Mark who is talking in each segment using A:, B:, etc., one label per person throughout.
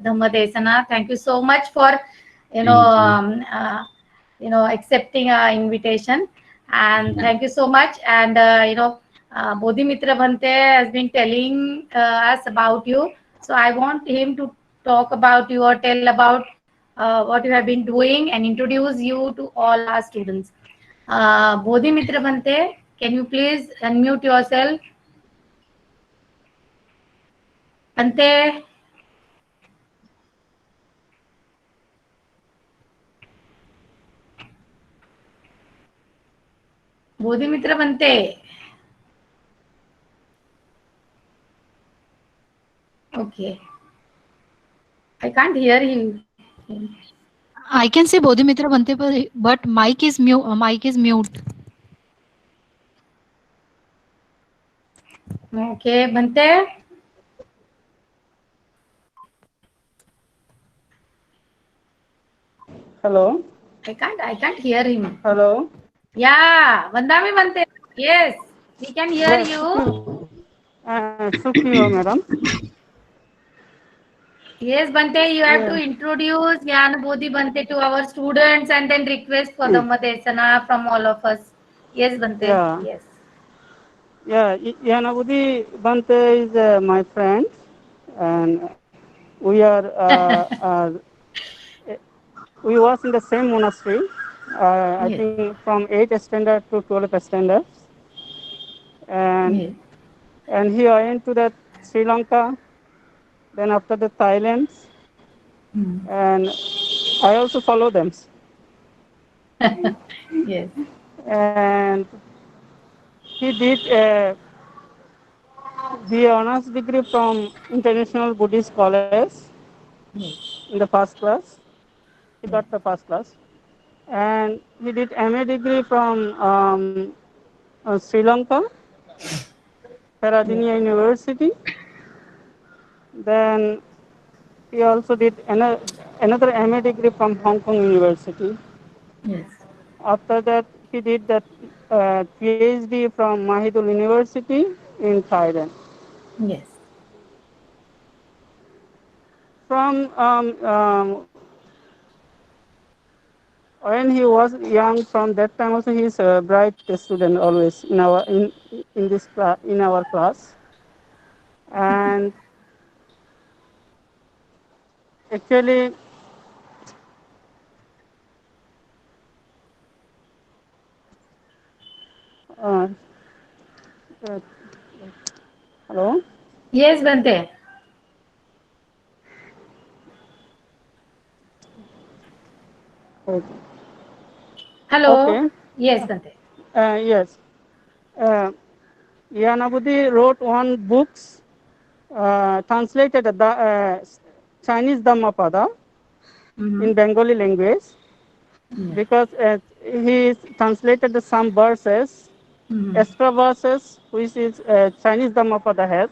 A: Dhammadesana. Thank you so much for you know
B: Thank you.
A: um, uh, accepting our invitation, and thank you so much. And Bodhi Mitra Bhante has been telling us about you, so I want him to talk about you or tell about what you have been doing and introduce you to all our students. Bodhi Mitra Bhante, can you please unmute yourself? Bhante, Bodhi Mitra Bhante. Okay, I can't hear him.
C: I can say Bodhi Mitra Bante, but mic is mute. Mic is mute.
A: Okay, Bhante.
D: Hello.
A: I can't hear him.
D: Hello.
A: Yeah, Vandami Bhante. Yes, we can hear
D: Yes,
A: you.
D: Sukhio, madam.
A: Yes, Bhante, you have to
D: Yeah.
A: introduce Jnana Bodhi Bhante to our students and then request for
D: Mm.
A: Dhammadesana from all of us. Yes, Bhante.
D: Yeah.
A: Yes.
D: Yeah. Yanabudi Bante is my friend, and we are we was in the same monastery. I
A: Yes.
D: think from 8th standard to 12th standard, and
A: Yes.
D: and he went to the Sri Lanka, then after the Thailand,
A: Hmm.
D: and I also follow them.
A: Yes.
D: And he did the honors degree from International Buddhist College
A: Yes.
D: in the first class. He got
A: Yes.
D: the first class. And he did MA degree from Sri Lanka,
A: Yes.
D: Peradeniya University. Then he also did another MA degree from Hong Kong University.
A: Yes.
D: After that, he did that PhD from Mahidol University in Thailand.
A: Yes.
D: From when he was young, from that time also he is a bright student always in this class, in our class. And actually, uh, uh, hello.
A: Yes, Bhante.
D: Okay.
A: Hello.
D: Okay.
A: Yes, Bhante.
D: Yes. Uh, Yanabudi wrote one books translated the Chinese Dhammapada
A: Mm-hmm.
D: in Bengali language
A: Yes.
D: because he translated some verses,
A: Mm-hmm.
D: extra verses, which is Chinese Dhammapada has.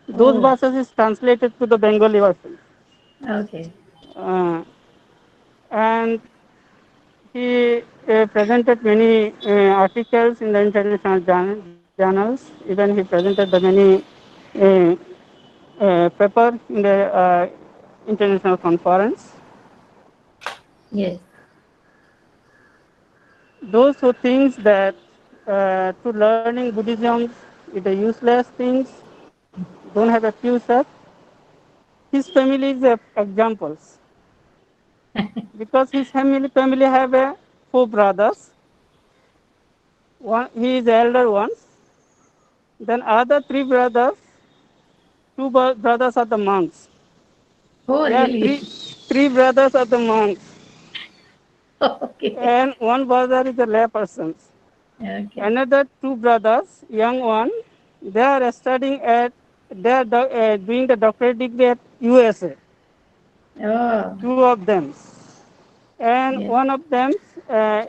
D: Those
A: Oh,
D: verses is translated to the Bengali version.
A: okay.
D: Uh, and he presented many articles in the international journals. Even he presented the many uh, paper in the international conference.
A: Yes.
D: Those who think that to learning Buddhism is a useless things, don't have a future, his family is examples because his family have four brothers. One, he is the elder one. Then other three brothers, two brothers are the monks.
A: Oh,
D: Yeah,
A: really?
D: three brothers are the monks,
A: Okay.
D: and one brother is a lay person.
A: Okay.
D: Another two brothers, young one, they are studying at, they are doing the doctorate degree at USA.
A: Oh,
D: Two of them, and
A: yes.
D: one of them, uh,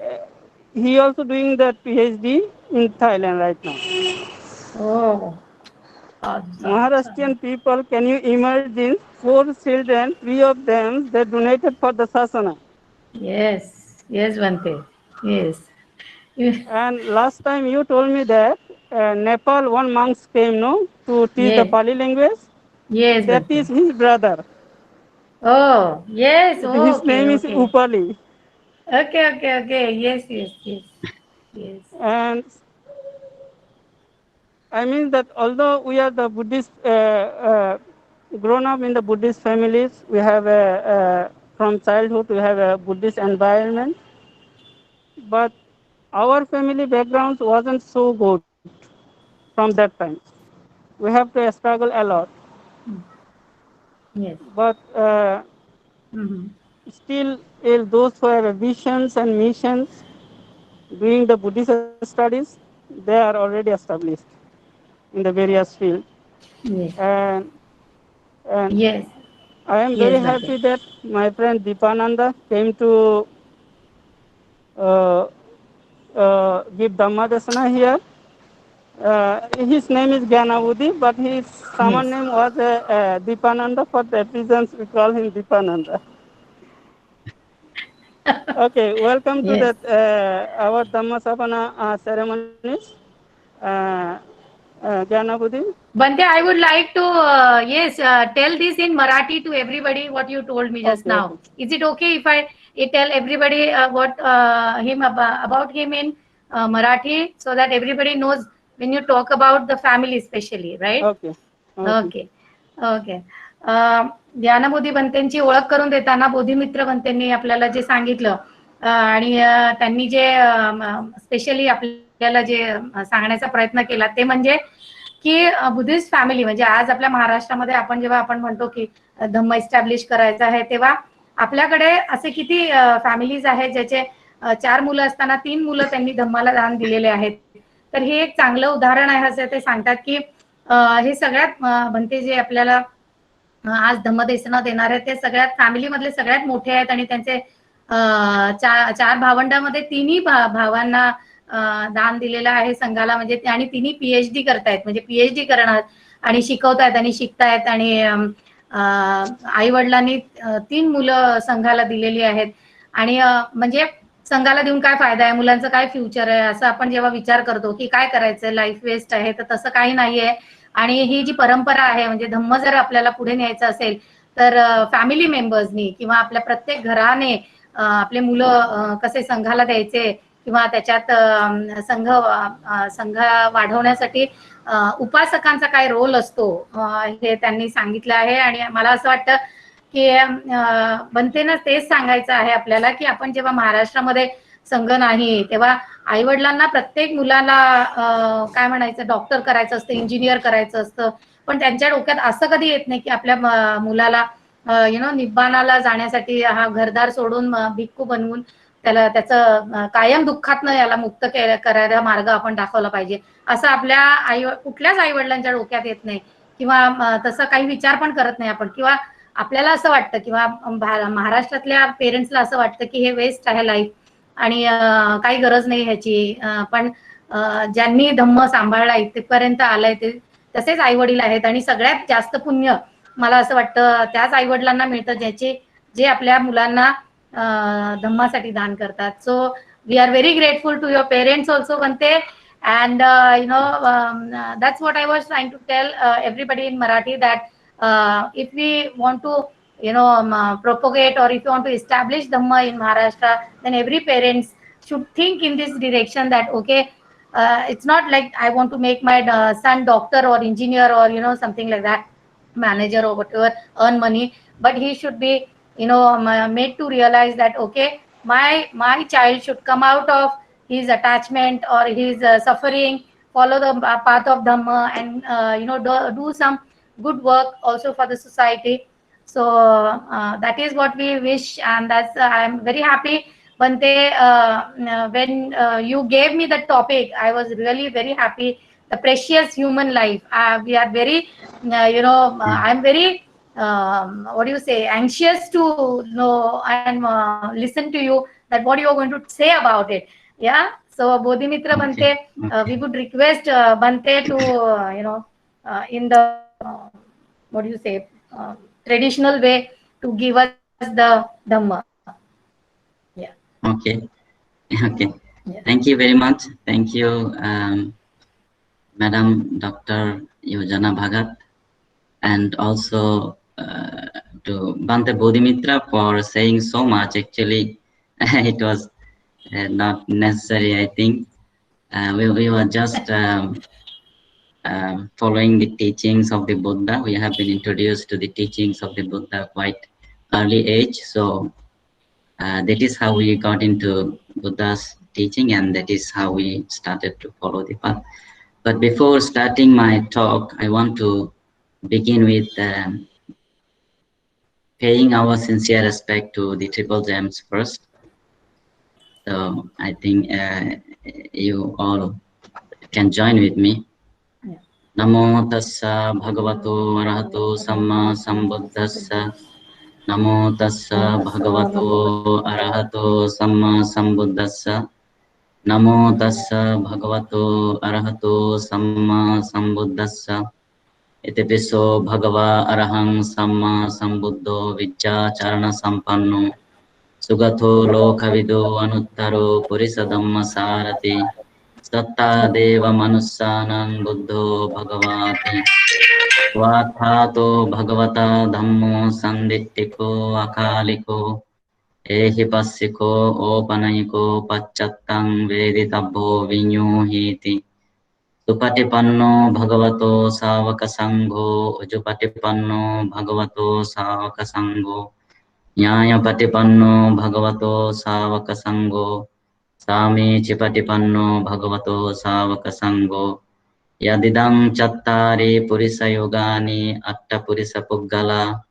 D: he also doing the PhD in Thailand right now.
A: Oh, awesome.
D: Maharashtrian people, can you imagine? Four children, three of them, they donated for the sasana.
A: Yes. Yes, Bhante. Yes. You-
D: And last time you told me that Nepal, one monks came, no, to teach the
A: Yes.
D: Pali language.
A: Yes,
D: That
A: Bhante.
D: is his brother.
A: Oh, yes.
D: His
A: Okay,
D: name is
A: okay.
D: Upali.
A: Okay. Yes, yes, yes. Yes.
D: And I mean that although we are the Buddhist, grown up in the Buddhist families, we have from childhood we have a Buddhist environment, but our family backgrounds wasn't so good from that time. We have to struggle a lot,
A: Yes.
D: but
A: Mm-hmm.
D: still those who have visions and missions doing the Buddhist studies, they are already established in the various fields.
A: Yes.
D: And, and
A: Yes.
D: I am very
A: Yes, Bhante.
D: happy that my friend Deepananda came to uh, give Dhammadesana here. His name is Gyanavudi, but his
A: Yes.
D: Saman name was Deepananda. For that reasons, we call him Deepananda. Okay, welcome to
A: Yes.
D: that our Dhammasapana ceremonies. Uh, Gyanavudi.
A: Bhante, I would like to tell this in Marathi to everybody what you told me just
D: Okay, okay.
A: now. Is it okay if I tell everybody what him about him in Marathi, so that everybody knows when you talk about the family, especially, right?
D: Okay. Okay.
A: Okay okay. ज्ञानबोधी बनतेंची ओळख करून देताना बोधिमित्र बनतेंनी आपल्याला जे सांगितलं आणि त्यांनी जे specially आपल्याला जे सांगण्याचा प्रयत्न केला ते म्हणजे की बुद्धिस्ट फॅमिली म्हणजे आज आपल्या महाराष्ट्रामध्ये आपण जेव्हा आपण म्हणतो की धम्म इस्टॅब्लिश करायचं आहे तेव्हा आपल्याकडे असे किती फॅमिलीज आहेत ज्याचे 4 मुलं असताना 3 मुलं त्यांनी धम्माला दान दिलेले आहेत. तर हे एक चांगलं उदाहरण आहे असं ते सांगतात की हे सगळ्यात बनते जे आपल्याला आज धम्मदेसना देणार आहेत ते सगळ्यात फॅमिली मधले सगळ्यात मोठे आहेत आणि त्यांचे चार भावंडामध्ये तिन्ही भावांना दान दिलेलं आहे संघाला म्हणजे आणि तिन्ही पीएचडी करतायत म्हणजे पीएचडी करणार आणि शिकवतायत आणि शिकतायत आणि आई वडिलांनी 3 मुलं संघाला दिलेली आहेत आणि म्हणजे संघाला देऊन काय फायदा आहे मुलांचं काय फ्युचर आहे असं आपण जेव्हा विचार करतो की काय करायचं लाईफ वेस्ट आहे तर तसं काही नाहीये आणि ही जी परंपरा आहे म्हणजे धम्म जर आपल्याला पुढे न्यायचं असेल तर फॅमिली मेंबर्सनी किंवा आपल्या प्रत्येक घराने आपले मुलं कसे संघाला द्यायचे किंवा त्याच्यात संघ वाढवण्यासाठी उपासकांचा काय रोल असतो हे त्यांनी सांगितलं आहे आणि मला असं वाटतं की बनतेनं तेच सांगायचं आहे आपल्याला की आपण जेव्हा महाराष्ट्रामध्ये संघ नाही तेव्हा आई वडिलांना प्रत्येक मुलाला काय म्हणायचं डॉक्टर करायचं असतं इंजिनियर करायचं असतं पण त्यांच्या डोक्यात असं कधी येत नाही की आपल्या मुलाला निब्बाणाला जाण्यासाठी हा घरदार सोडून भिक्खू बनवून त्याला त्याचं कायम दुःखातनं याला मुक्त करायला मार्ग आपण दाखवला पाहिजे असं आपल्या कुठल्याच आई वडिलांच्या डोक्यात येत नाही किंवा तसं काही विचार पण करत नाही आपण किंवा आपल्याला असं वाटतं किंवा महाराष्ट्रातल्या पेरेंट्सला असं वाटतं की हे वेस्ट आहे लाईफ आणि काही गरज नाही ह्याची पण ज्यांनी धम्म सांभाळला इथपर्यंत आलाय ते तसेच आई वडील आहेत आणि सगळ्यात जास्त पुण्य मला असं वाटतं त्याच आई वडिलांना मिळतं जे आपल्या मुलांना धम्मासाठी दान करतात so we are very grateful to your parents also बनते and that's what I was trying to tell everybody in Marathi that if we want to propagate or if you want to establish dhamma in Maharashtra then every parents should think in this direction that okay it's not like I want to make my son doctor or engineer or something like that manager or whatever earn money but he should be made to realize that okay my child should come out of his attachment or his suffering follow the path of dhamma and do some good work also for the society so that is what we wish and that's I am very happy Bante when you gave me the topic I was really very happy the precious human life we are very I'm very what do you say anxious to know and listen to you that what you are going to say about it yeah so bodhimitra bante we would request bante to in the what do you say traditional way to give us the dhamma yeah
B: Okay. Okay.
A: yeah
B: Thank you very much. Thank you, Madam Dr. Yojana Bhagat, and also to Bhante Bodhimitra for saying so much. Actually, it was not necessary, I think. We were just following the teachings of the Buddha. We have been introduced to the teachings of the Buddha quite early age. So that is how we got into Buddha's teaching, and that is how we started to follow the path. But before starting my talk, I want to begin with paying our sincere respect to the Triple Gems first. So I think you all can join with me. Namo tassa bhagavato arahato samma sambuddhassa. Namo tassa bhagavato arahato samma sambuddhassa. Namo tassa bhagavato arahato samma sambuddhassa. Itipiso bhagava arahang samma sambuddho vichacharana sampanno. Sugatho lokavido anuttaro purisa dhamma sarati. Satta deva manussanam buddho bhagavati. Svathato bhagavata dhammo sandittiko akaliko. Ehi passiko opanayiko pachattang veditabho vinyuhiti. Supatipanno bhagavato savaka sangho. Ujupatipanno bhagavato savaka sangho. Nyayapatipanno bhagavato savaka sangho. Sami chipatipanno bhagavato savaka sangho. Yadidam chattari purisa yogani atta purisa puggala.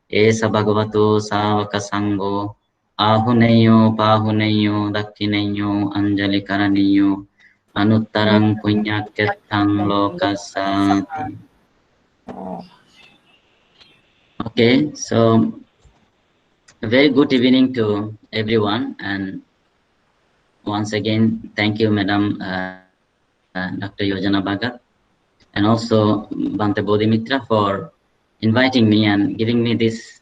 B: Esa bhagavato savaka sangho. Ahuneyo pahuneyo dakkineyo anjali karaniyo. Anuttarang punyakettang lokasati. Okay, so a very good evening to everyone, and once again, thank you, Madam Dr. Yojana Bhagat, and also Bhante Bodhimitra for inviting me and giving me this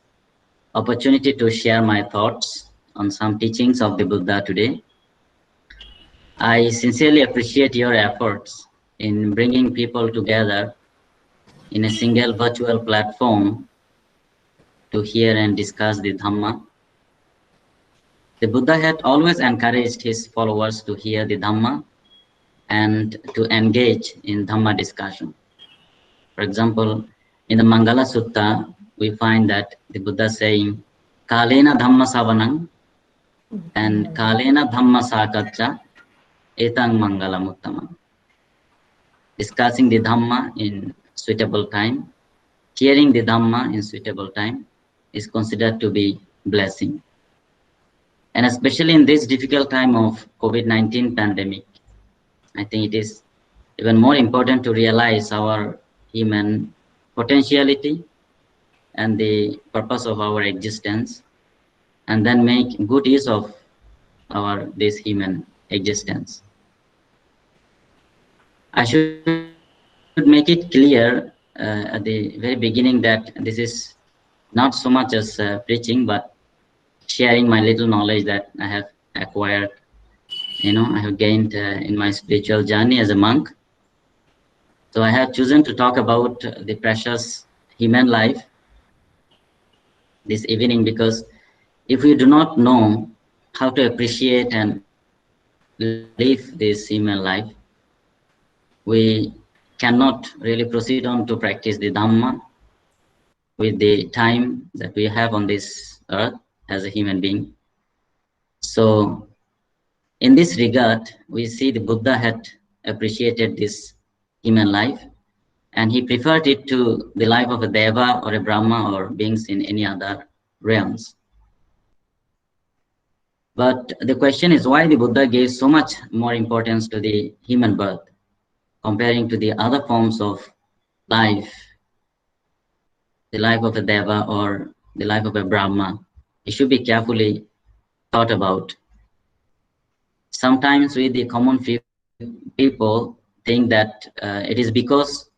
B: opportunity to share my thoughts on some teachings of the Buddha today. I sincerely appreciate your efforts in bringing people together in a single virtual platform to hear and discuss the Dhamma. The Buddha had always encouraged his followers to hear the Dhamma and to engage in Dhamma discussion. For example, in the Mangala Sutta, we find that the Buddha saying, Kalena Dhamma Savanang and Kalena Dhamma Sakatcha Etang Mangala Muttamam. Discussing the Dhamma in suitable time, hearing the Dhamma in suitable time is considered to be blessing. And especially in this difficult time of COVID-19 pandemic, I think it is even more important to realize our human potentiality and the purpose of our existence, and then make good use of this human existence. I should make it clear at the very beginning that this is not so much as preaching, but sharing my little knowledge that I have acquired, I have gained in my spiritual journey as a monk. So I have chosen to talk about the precious human life this evening, because if we do not know how to appreciate and live this human life, we cannot really proceed on to practice the Dhamma with the time that we have on this earth as a human being. So in this regard, we see the Buddha had appreciated this human life, and he preferred it to the life of a Deva or a Brahma or beings in any other realms. But the question is why the Buddha gave so much more importance to the human birth comparing to the other forms of life, the life of a Deva or the life of a Brahma. It should be carefully thought about. Sometimes we, the common people, think that it is because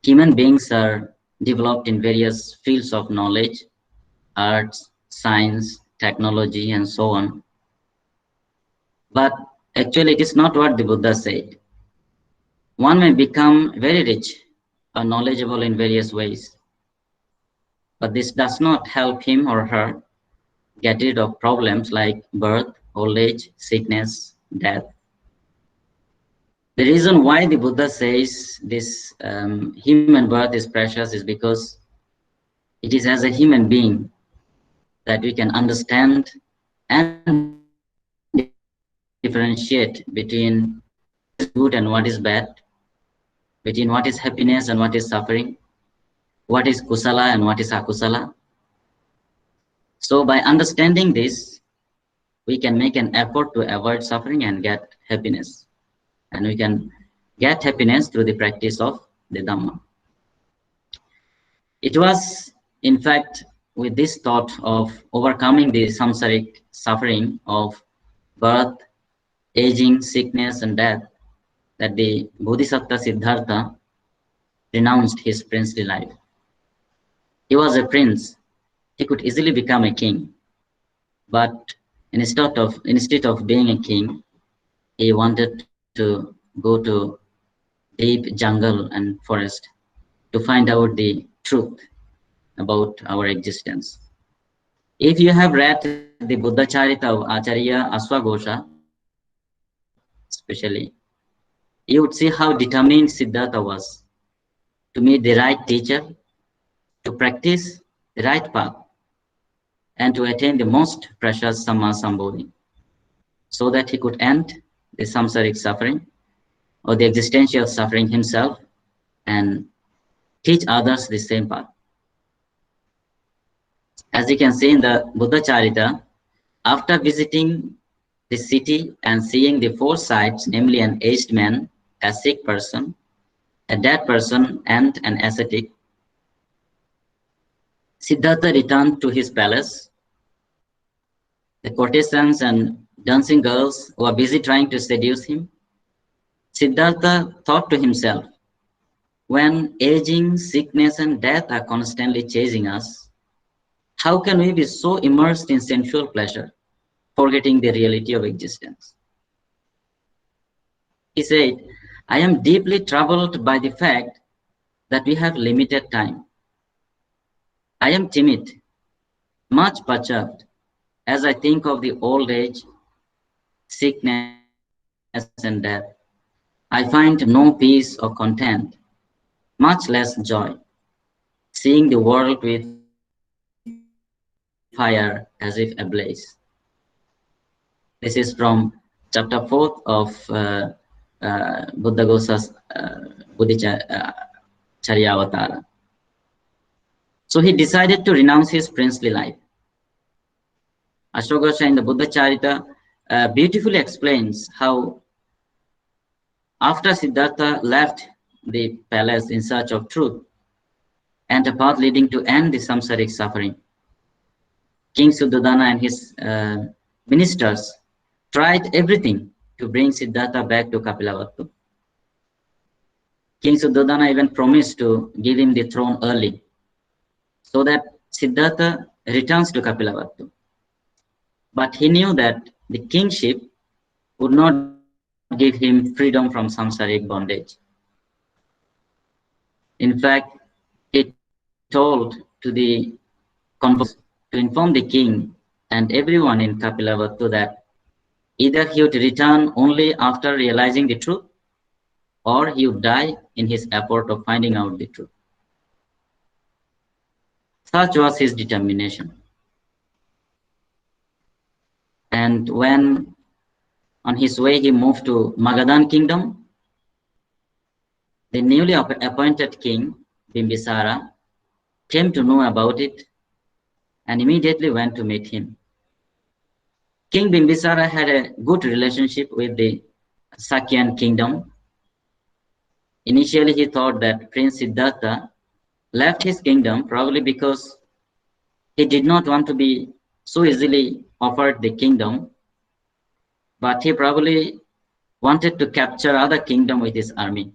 B: human beings are developed in various fields of knowledge, arts, science, technology, and so on. But actually, it is not what the Buddha said. One may become very rich or knowledgeable in various ways. But this does not help him or her get rid of problems like birth, old age, sickness, death. The reason why the Buddha says this human birth is precious is because it is as a human being that we can understand and differentiate between what is good and what is bad, between what is happiness and what is suffering, what is kusala and what is akusala. So by understanding this, we can make an effort to avoid suffering and get happiness. And we can get happiness through the practice of the Dhamma. It was, in fact, with this thought of overcoming the samsaric suffering of birth, aging, sickness, and death that the Bodhisattva Siddhartha renounced his princely life. He was a prince. He could easily become a king. But instead of being a king, he wanted to go to deep jungle and forest to find out the truth about our existence. If you have read the Buddha Charita of Acharya Aswaghosha, especially, you would see how determined Siddhartha was to meet the right teacher, to practice the right path, and to attain the most precious Samma Sambodhi, so that he could end the samsaric suffering or the existential suffering himself and teach others the same path. As you can see in the Buddha Charita, after visiting the city and seeing the four sights, namely an aged man, a sick person, a dead person, and an ascetic, Siddhartha returned to his palace. The courtesans and dancing girls were busy trying to seduce him. Siddhartha thought to himself, when aging, sickness, and death are constantly chasing us, how can we be so immersed in sensual pleasure, forgetting the reality of existence? He said, I am deeply troubled by the fact that we have limited time. I am timid, much perturbed, as I think of the old age, sickness, and death. I find no peace or content, much less joy, seeing the world with fire as if ablaze. This is from chapter 4 of Buddha Ghosa's Charyavatara. So he decided to renounce his princely life. Ashoghosha in the Buddha Charita beautifully explains how after Siddhartha left the palace in search of truth and a path leading to end the samsaric suffering, King Suddhodana and his ministers tried everything to bring Siddhartha back to Kapilavatthu. King Suddhodana even promised to give him the throne early so that Siddhartha returns to Kapilavatthu. But he knew that the kingship would not give him freedom from samsaric bondage. In fact, he told to inform the king and everyone in Kapilavatthu that either he would return only after realizing the truth, or he would die in his effort of finding out the truth. Such was his determination. And when on his way he moved to Magadhan kingdom, the newly appointed king, Bimbisara, came to know about it and immediately went to meet him. King Bimbisara had a good relationship with the Sakyan kingdom. Initially, he thought that Prince Siddhartha left his kingdom probably because he did not want to be so easily offered the kingdom, but he probably wanted to capture other kingdom with his army.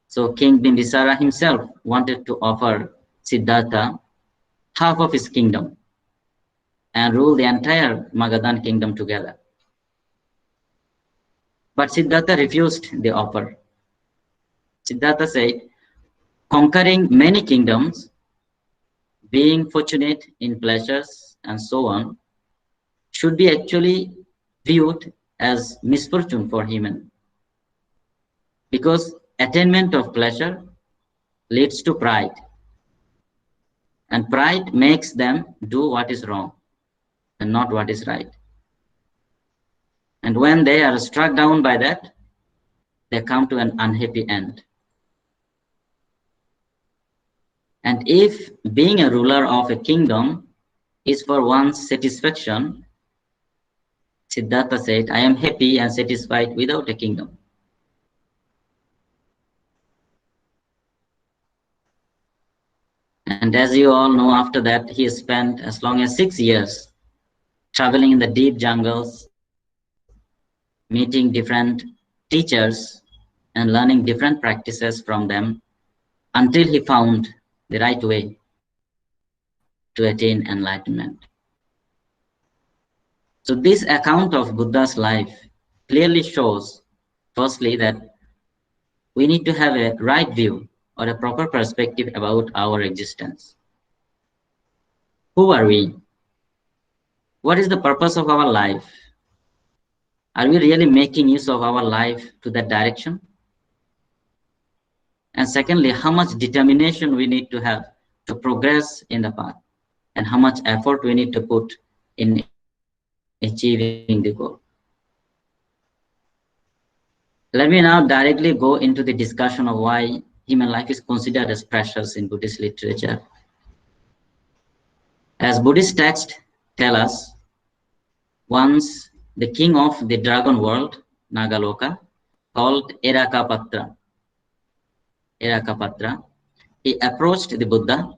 B: So King Bimbisara himself wanted to offer Siddhartha half of his kingdom and rule the entire Magadhan kingdom together. But Siddhartha refused the offer. Siddhartha said, conquering many kingdoms being fortunate in pleasures and so on should be actually viewed as misfortune for human, because attainment of pleasure leads to pride, and pride makes them do what is wrong and not what is right. And when they are struck down by that, they come to an unhappy end. And if being a ruler of a kingdom is for one's satisfaction, Siddhartha said, I am happy and satisfied without a kingdom. And as you all know, after that, he spent as long as 6 years traveling in the deep jungles, meeting different teachers and learning different practices from them until he found the right way to attain enlightenment. So this account of Buddha's life clearly shows, firstly, that we need to have a right view or a proper perspective about our existence. Who are we? What is the purpose of our life? Are we really making use of our life to that direction? And secondly, how much determination we need to have to progress in the path, and how much effort we need to put in achieving the goal. Let me now directly go into the discussion of why human life is considered as precious in Buddhist literature. As Buddhist texts tell us, once the king of the dragon world, Nagaloka, called Erakapatra, he approached the Buddha.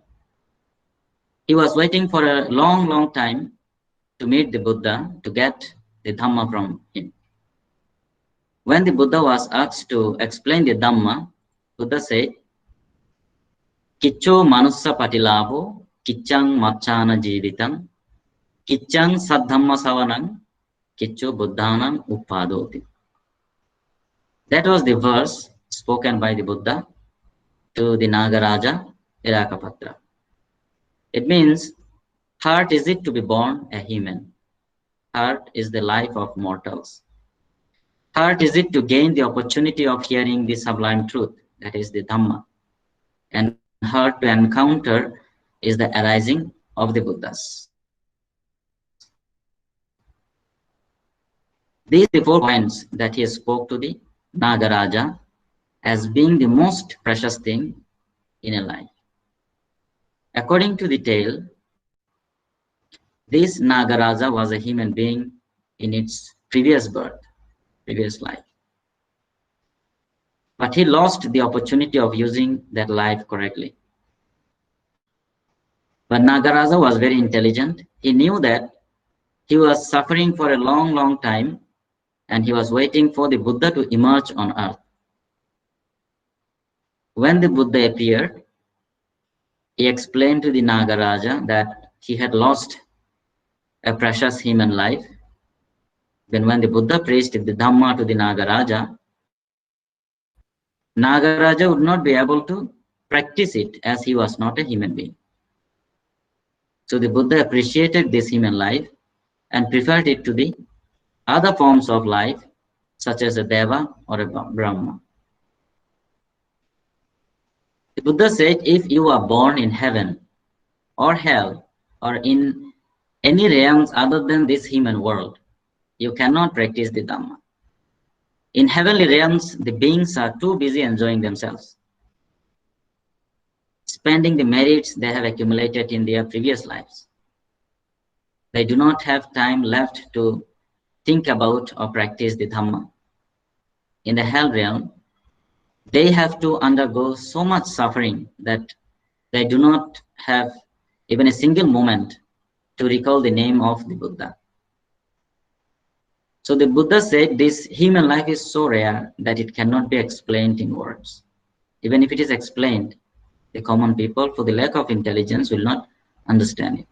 B: He was waiting for a long time to meet the Buddha to get the Dhamma from him. When the Buddha was asked to explain the Dhamma, Buddha said, Kicho manussa patilabo, kichang machana jivitam, kichang saddhamma savanang, kicho buddhanam upadoti. That was the verse spoken by the Buddha to the Nagaraja Erakapatra. It means, hard is it to be born a human. Hard is the life of mortals. Hard is it to gain the opportunity of hearing the sublime truth, that is the Dhamma. And hard to encounter is the arising of the Buddhas. These are the 4 points that he spoke to the Nagaraja as being the most precious thing in a life. According to the tale, this Nagaraja was a human being in its previous birth, previous life. But he lost the opportunity of using that life correctly. But Nagaraja was very intelligent. He knew that he was suffering for a long time, and he was waiting for the Buddha to emerge on earth. When the Buddha appeared, he explained to the Nagaraja that he had lost a precious human life. Then when the Buddha preached the Dhamma to the Nagaraja, Nagaraja would not be able to practice it as he was not a human being. So the Buddha appreciated this human life and preferred it to the other forms of life, such as a Deva or a Brahma. The Buddha said, if you are born in heaven or hell or in any realms other than this human world, you cannot practice the Dhamma. In heavenly realms, the beings are too busy enjoying themselves, spending the merits they have accumulated in their previous lives. They do not have time left to think about or practice the Dhamma. In the hell realm, they have to undergo so much suffering that they do not have even a single moment to recall the name of the Buddha. So the Buddha said this human life is so rare that it cannot be explained in words. Even if it is explained, the common people, for the lack of intelligence, will not understand it.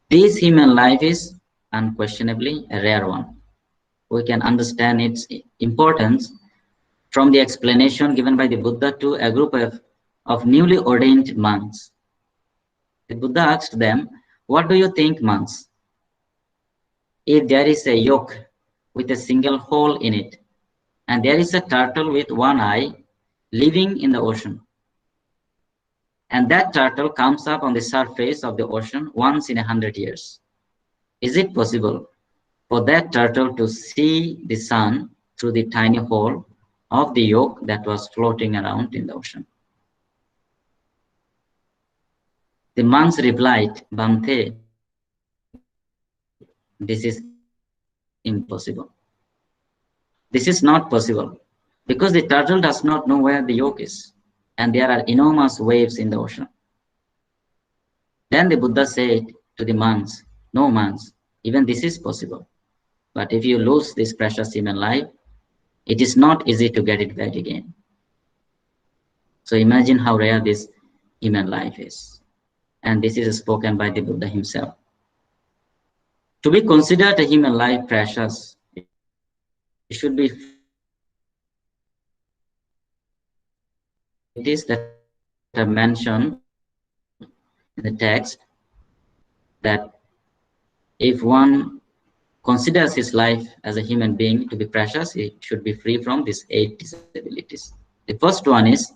B: This human life is unquestionably a rare one. We can understand its importance from the explanation given by the Buddha to a group of newly ordained monks The Buddha asked them, "What do you think, monks? If there is a yoke with a single hole in it, and there is a turtle with one eye living in the ocean, and that turtle comes up on the surface of the ocean once in 100 years, is it possible for that turtle to see the sun through the tiny hole of the yoke that was floating around in the ocean?" The monks replied, "Bhante, this is impossible. This is not possible because the turtle does not know where the yoke is, and there are enormous waves in the ocean." Then the Buddha said to the monks, "No, monks, even this is possible. But if you lose this precious human life, it is not easy to get it back again." So imagine how rare this human life is. And this is spoken by the Buddha himself. To be considered a human life precious, it should be it is that are mentioned in the text, that if one considers his life as a human being to be precious, he should be free from these 8 disabilities. The first one is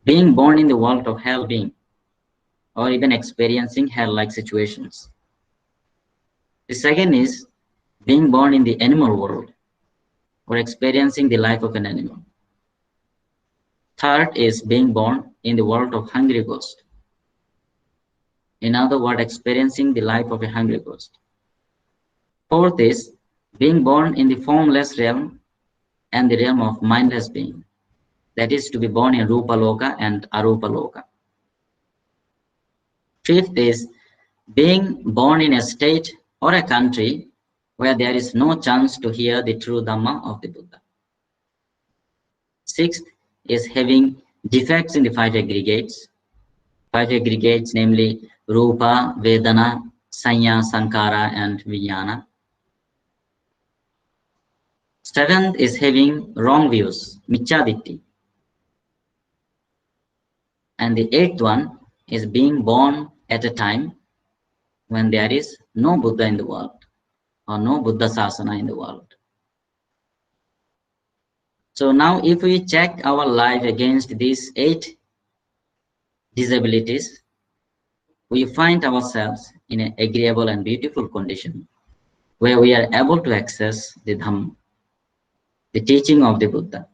B: being born in the world of hell being, or even experiencing hell-like situations. The second is being born in the animal world, or experiencing the life of an animal. Third is being born in the world of hungry ghost. In other words, experiencing the life of a hungry ghost. Fourth is being born in the formless realm and the realm of mindless being. That is to be born in Rupa Loka and Arupa Loka. Fifth is being born in a state or a country where there is no chance to hear the true Dhamma of the Buddha. Sixth is having defects in the 5 aggregates. 5 aggregates, namely Rupa, Vedana, Sanya, Sankara, and Vijnana. Seventh is having wrong views, Michaditti. And the 8th one is being born at a time when there is no Buddha in the world, or no Buddha Sasana in the world. So now if we check our life against these 8 disabilities, we find ourselves in an agreeable and beautiful condition where we are able to access the Dhamma, the teaching of the Buddha.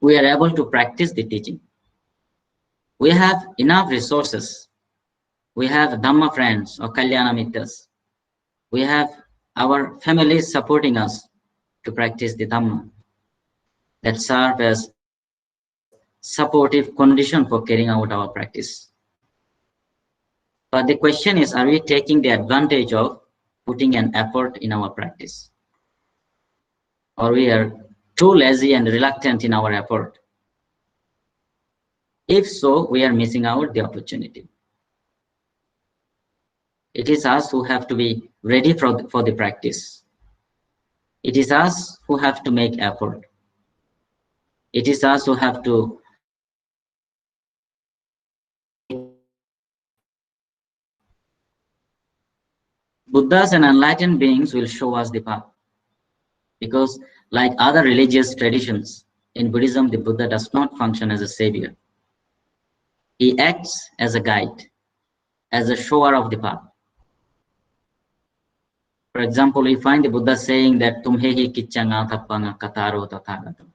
B: We are able to practice the teaching. We have enough resources. We have Dhamma friends or Kalyana Mitras. We have our families supporting us to practice the Dhamma that serve as supportive condition for carrying out our practice. But the question is, are we taking the advantage of putting an effort in our practice? Or we are too lazy and reluctant in our effort? If so, we are missing out the opportunity. It is us who have to be ready for the practice. It is us who have to make effort. It is us who have to Buddhas and enlightened beings will show us the path. Because like other religious traditions, in Buddhism, the Buddha does not function as a savior. He acts as a guide, as a shower of the path. For example, we find the Buddha saying that Tumhehi kichanga tappanga kataro tathagatam.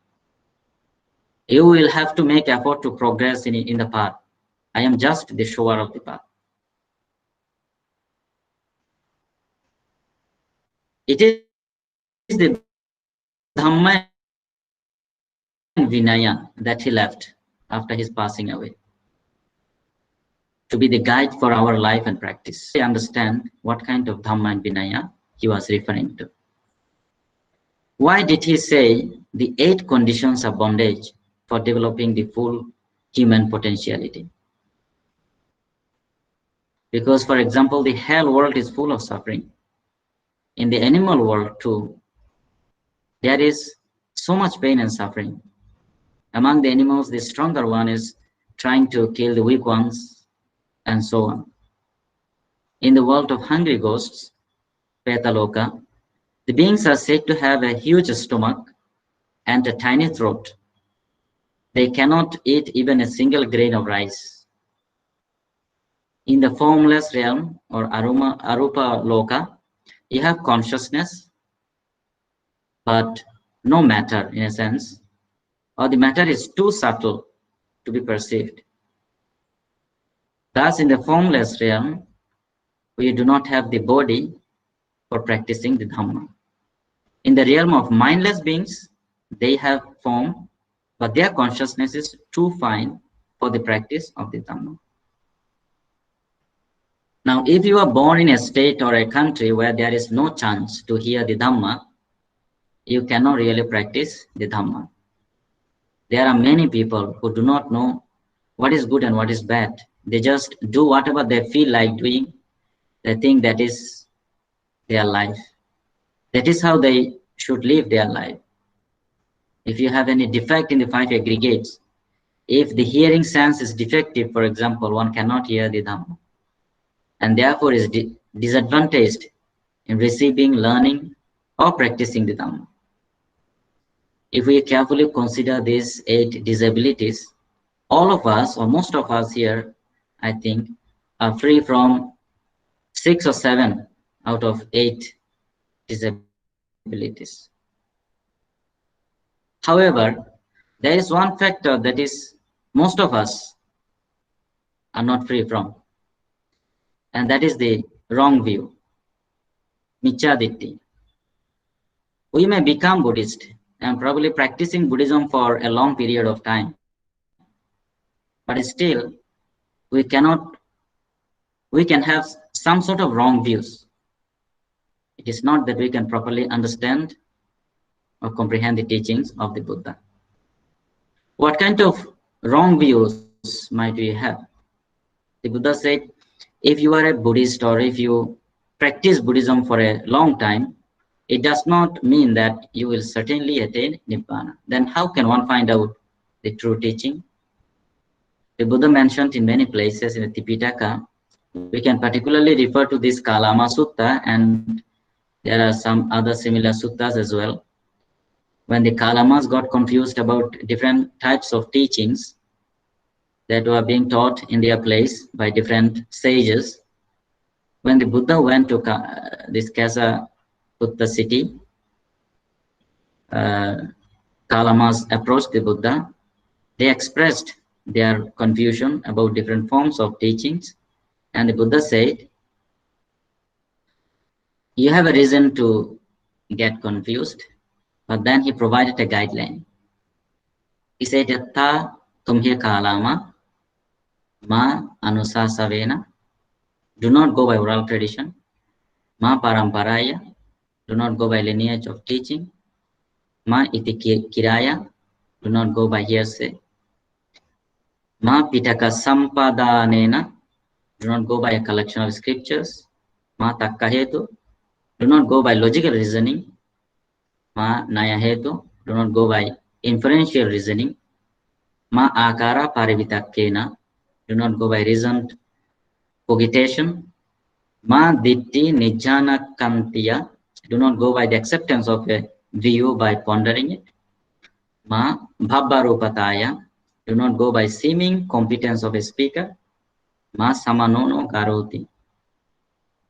B: You will have to make effort to progress in the path. I am just the shower of the path. It is the Dhamma and Vinaya that he left after his passing away to be the guide for our life and practice. I understand what kind of Dhamma and Vinaya he was referring to. Why did he say the 8 conditions of bondage for developing the full human potentiality? Because, for example, the hell world is full of suffering. In the animal world too, there is so much pain and suffering. Among the animals, the stronger one is trying to kill the weak ones, and so on. In the world of hungry ghosts, Petaloka, the beings are said to have a huge stomach and a tiny throat. They cannot eat even a single grain of rice. In the formless realm, or Arupa Loka, you have consciousness, but no matter in a sense, or the matter is too subtle to be perceived. Thus, in the formless realm, we do not have the body for practicing the Dhamma. In the realm of mindless beings, they have form, but their consciousness is too fine for the practice of the Dhamma. Now, if you are born in a state or a country where there is no chance to hear the Dhamma, you cannot really practice the Dhamma. There are many people who do not know what is good and what is bad. They just do whatever they feel like doing. They think that is their life. That is how they should live their life. If you have any defect in the 5 aggregates, if the hearing sense is defective, for example, one cannot hear the Dhamma, and therefore is disadvantaged in receiving, learning, or practicing the Dhamma. If we carefully consider these 8 disabilities, all of us, or most of us here, I think, are free from 6 or 7 out of 8 disabilities. However, there is one factor that is most of us are not free from, and that is the wrong view, Michaditti. We may become Buddhist and probably practicing Buddhism for a long period of time, but still we can have some sort of wrong views. It is not that we can properly understand or comprehend the teachings of the Buddha. What kind of wrong views might we have? The Buddha said, if you are a Buddhist or if you practice Buddhism for a long time, it does not mean that you will certainly attain Nibbana. Then how can one find out the true teaching? The Buddha mentioned in many places in the Tipitaka, we can particularly refer to this Kalama Sutta, and there are some other similar suttas as well. When the Kalamas got confused about different types of teachings that were being taught in their place by different sages, when the Buddha went to this Kasa Putta city, Kalamas approached the Buddha. They expressed their confusion about different forms of teachings, and the Buddha said, you have a reason to get confused, but then he provided a guideline. He said, Yatta tumhe kalama ma anusasavena, do not go by oral tradition, ma paramparaya, do not go by lineage of teaching, ma iti kiraya, do not go by hearsay, ma pitaka sampadanena, do not go by a collection of scriptures, ma takkahetu, do not go by logical reasoning, ma nayahetu, do not go by inferential reasoning, ma akara parivitakkena, do not go by reasoned cogitation, ma ditti nijjana kantiya, do not go by the acceptance of a view by pondering it, ma bhabbarupataya, do not go by seeming competence of a speaker, ma samanono karoti,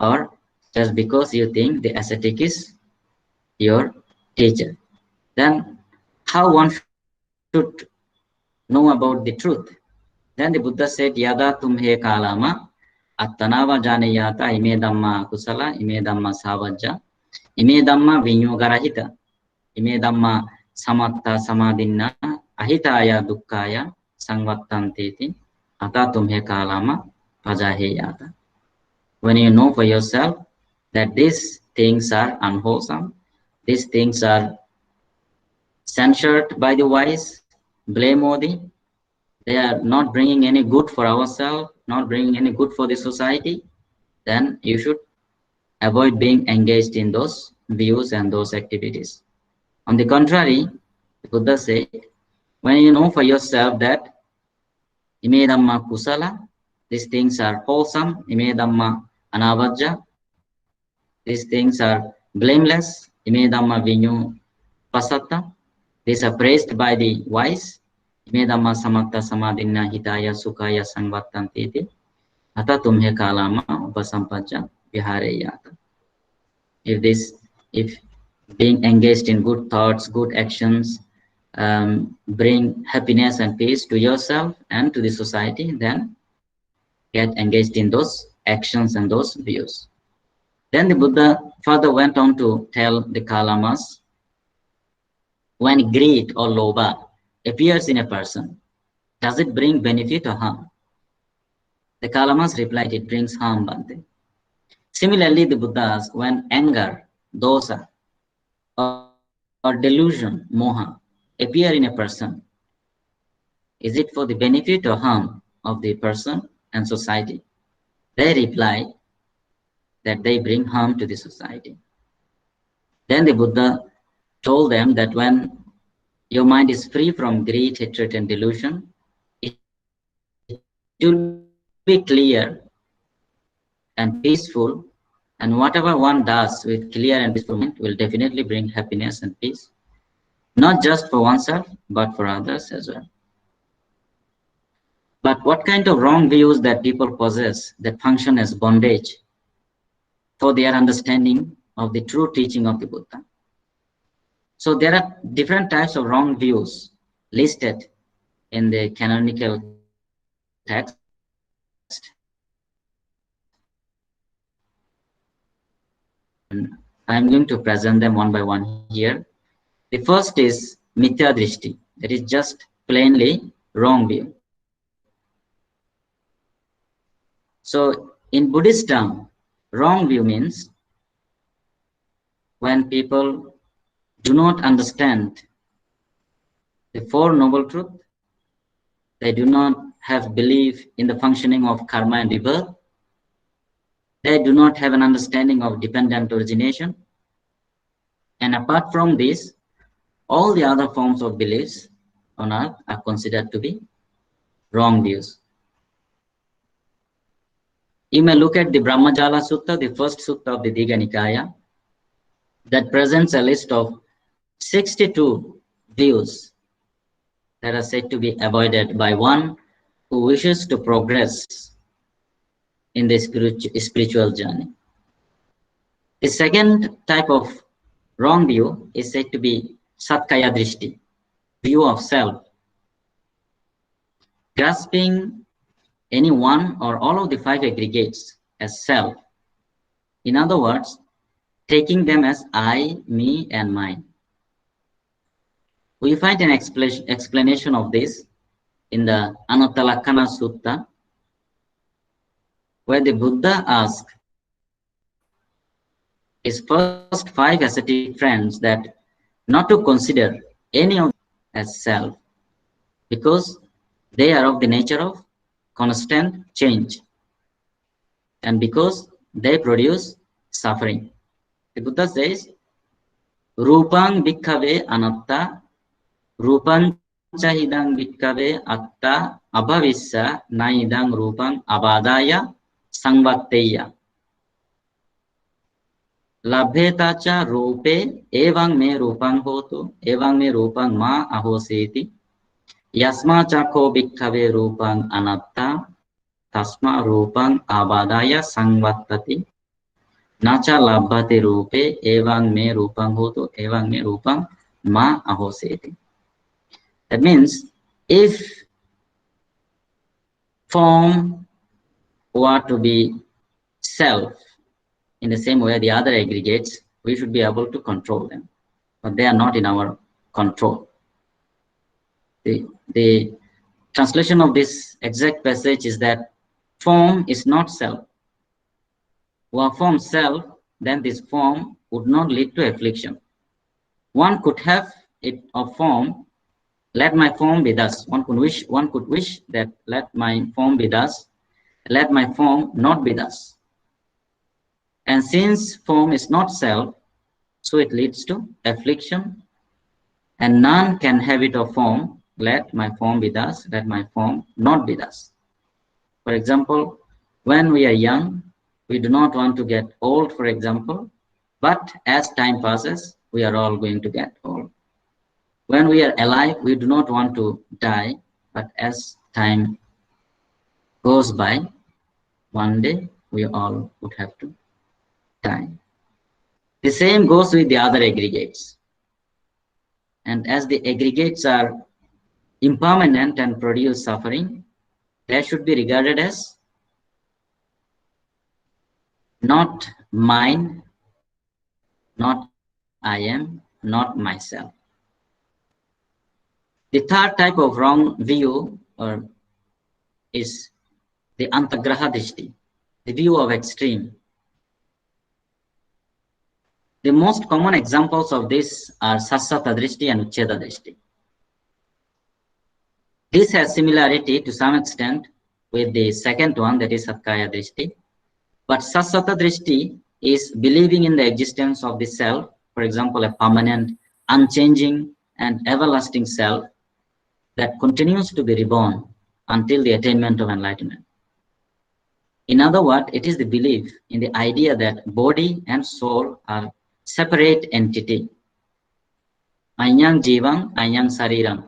B: or just because you think the ascetic is your teacher. Then how one should know about the truth? Then the Buddha said, Yada tumhe kalama attanava janayata ime dhamma kusala ime dhamma savajja ime dhamma vinyogarahita ime dhamma samatta samadinna ahitaya dukkaya sangvattanteti ata tumhe kalama pajaheyata. When you know for yourself that these things are unwholesome, these things are censured by the wise, blameworthy, they are not bringing any good for ourselves, not bringing any good for the society, then you should avoid being engaged in those views and those activities. On the contrary, the Buddha said, when you know for yourself that ime dhamma kusala. These things are wholesome. Ime dhamma anavajja. These things are blameless. Ime dhamma vinyu pasatta. These are praised by the wise. Ime dhamma samatta samadhinna hitaya sukaya sangvattanti. Ata tumhe kalama upasampajja vihareyata. If being engaged in good thoughts, good actions, bring happiness and peace to yourself and to the society, then get engaged in those actions and those views. Then the Buddha further went on to tell the Kalamas, when greed or lobha appears in a person, does it bring benefit or harm? The Kalamas replied, it brings harm, Bhante. Similarly, the Buddha asked, when anger, dosa, or delusion, moha, appear in a person, is it for the benefit or harm of the person and society? They replied that they bring harm to the society. Then the Buddha told them that when your mind is free from greed, hatred, and delusion, it will be clear and peaceful, and whatever one does with clear and peaceful mind will definitely bring happiness and peace, not just for oneself, but for others as well. But what kind of wrong views that people possess that function as bondage for their understanding of the true teaching of the Buddha? So there are different types of wrong views listed in the canonical text. And I'm going to present them one by one here. The first is mithya drishti, that is just plainly wrong view. So in Buddhist term, wrong view means when people do not understand the Four Noble Truths, they do not have belief in the functioning of karma and rebirth, they do not have an understanding of dependent origination, and apart from this, all the other forms of beliefs on earth are considered to be wrong views. You may look at the Brahmajala Sutta, the first sutta of the Digha Nikaya, that presents a list of 62 views that are said to be avoided by one who wishes to progress in the spiritual journey. The second type of wrong view is said to be Satkaya Drishti, view of self, grasping any one or all of the five aggregates as self. In other words, taking them as I, me, and mine. We find an explanation of this in the Anuttalakkhana Sutta, where the Buddha asked his first five ascetic friends that not to consider any of them as self, because they are of the nature of constant change, and because they produce suffering. The Buddha says, Rupang bhikkhave anatta, Rupang chahidang bhikkhave atta, abhavissa naidang rupang abadaya sangvatteya. Labheta cha rupe evang me rupang hotu, evang me rupang ma ahoseti, yasma chakho bhikkhave rupang anatta, tasma rupang abadaya sangvattati, nacha labhate rupe evang me rupang hotu, evang me rupang ma ahoseti. That means if form were to be self, in the same way the other aggregates, we should be able to control them, but they are not in our control. The translation of this exact passage is that form is not self. Were form self, then this form would not lead to affliction. One could have it of form, let my form be thus. One could wish that let my form be thus, let my form not be thus. And since form is not self, so it leads to affliction, and none can have it of form let my form be thus, let my form not be thus. For example, when we are young, we do not want to get old, for example, but as time passes, we are all going to get old. When we are alive, we do not want to die, but as time goes by, one day we all would have to die. The same goes with the other aggregates. And as the aggregates are impermanent and produce suffering, they should be regarded as not mine, not I am, not myself. The third type of wrong view is the Antagraha Drishti, the view of extreme. The most common examples of this are Sassata Drishti and Uchcheda Drishti. This has similarity to some extent with the second one, that is Satkaya Drishti. But Sassata Drishti is believing in the existence of the self, for example, a permanent, unchanging, and everlasting self that continues to be reborn until the attainment of enlightenment. In other words, it is the belief in the idea that body and soul are separate entity. Anyang Jivang, Anyang Sariram.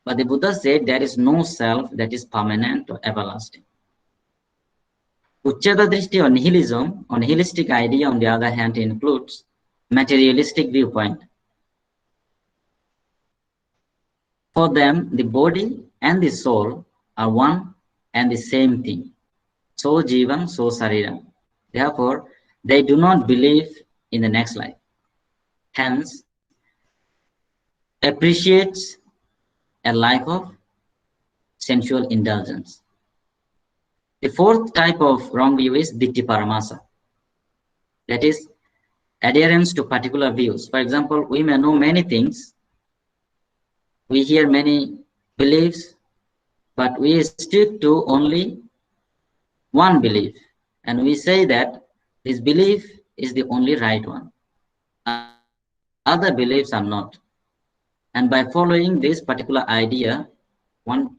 B: But the Buddha said there is no self that is permanent or everlasting. Uchcheda Drishti or nihilism, or nihilistic idea, on the other hand, includes materialistic viewpoint. For them, the body and the soul are one and the same thing. So jivam, so sariram. Therefore, they do not believe in the next life. Hence, appreciates a life of sensual indulgence. The fourth type of wrong view is Ditti Paramasa. That is adherence to particular views. For example, we may know many things, we hear many beliefs, but we stick to only one belief. And we say that this belief is the only right one. Other beliefs are not. And by following this particular idea, one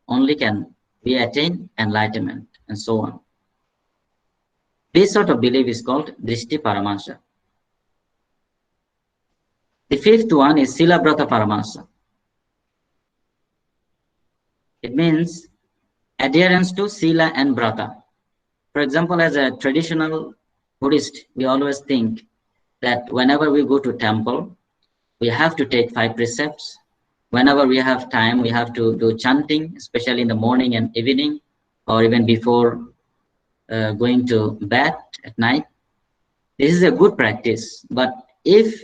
B: only can be attain enlightenment, and so on. This sort of belief is called Drishti Paramasa. The fifth one is Sila Brata Paramasa. It means adherence to Sila and Brata. For example, as a traditional Buddhist, we always think that whenever we go to temple, we have to take 5 precepts. Whenever we have time, we have to do chanting, especially in the morning and evening, or even before going to bed at night. This is a good practice, but if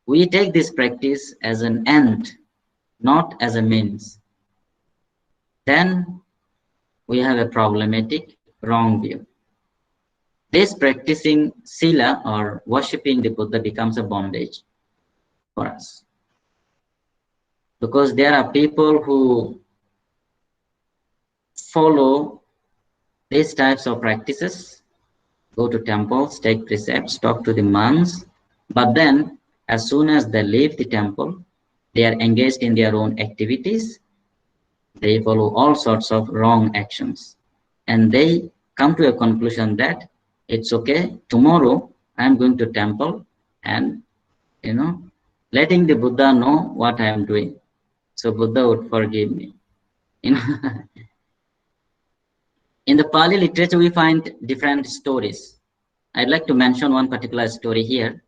B: we take this practice as an end, not as a means, then we have a problematic wrong view. This practicing Sila or worshipping the Buddha becomes a bondage for us. Because there are people who follow these types of practices, go to temples, take precepts, talk to the monks, but then as soon as they leave the temple, they are engaged in their own activities. They follow all sorts of wrong actions, and they come to a conclusion that it's okay, tomorrow I'm going to temple and, letting the Buddha know what I am doing. So Buddha would forgive me. In the Pali literature, we find different stories. I'd like to mention one particular story here.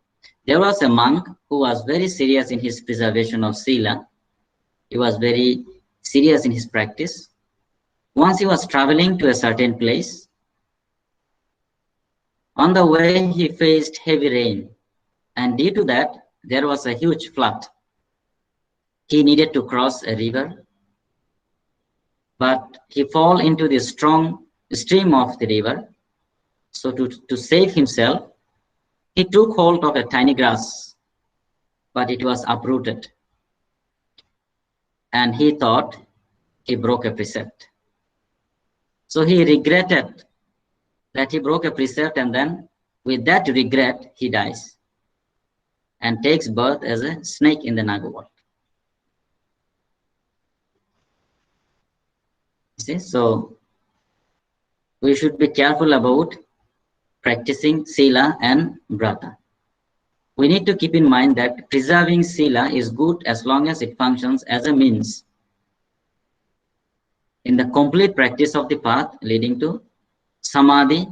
B: There was a monk who was very serious in his preservation of Sila. He was very serious in his practice. Once he was traveling to a certain place. On the way, he faced heavy rain, and due to that, there was a huge flood. He needed to cross a river, but he fell into the strong stream of the river. So to save himself, he took hold of a tiny grass, but it was uprooted. And he thought he broke a precept. So he regretted that he broke a precept, and then with that regret, he dies and takes birth as a snake in the Naga world. See, so we should be careful about practicing Sila and Brata. We need to keep in mind that preserving Sila is good as long as it functions as a means in the complete practice of the path leading to Samadhi,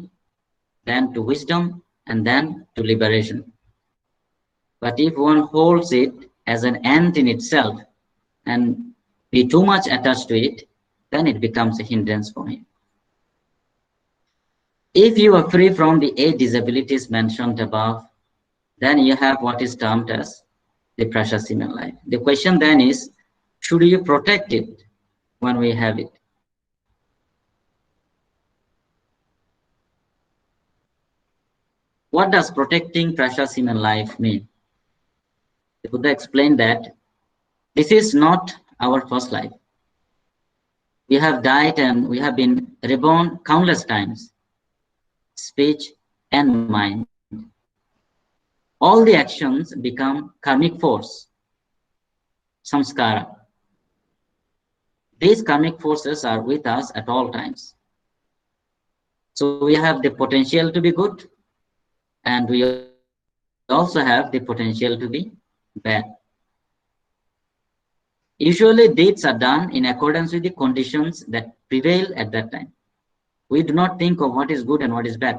B: then to wisdom, and then to liberation. But if one holds it as an end in itself and be too much attached to it, then it becomes a hindrance for him. If you are free from the 8 disabilities mentioned above, then you have what is termed as the precious human life. The question then is, should you protect it when we have it? What does protecting precious human life mean? The Buddha explained that this is not our first life. We have died and we have been reborn countless times, speech and mind. All the actions become karmic force, samskara. These karmic forces are with us at all times. So we have the potential to be good, and we also have the potential to be bad. Usually deeds are done in accordance with the conditions that prevail at that time. We do not think of what is good and what is bad,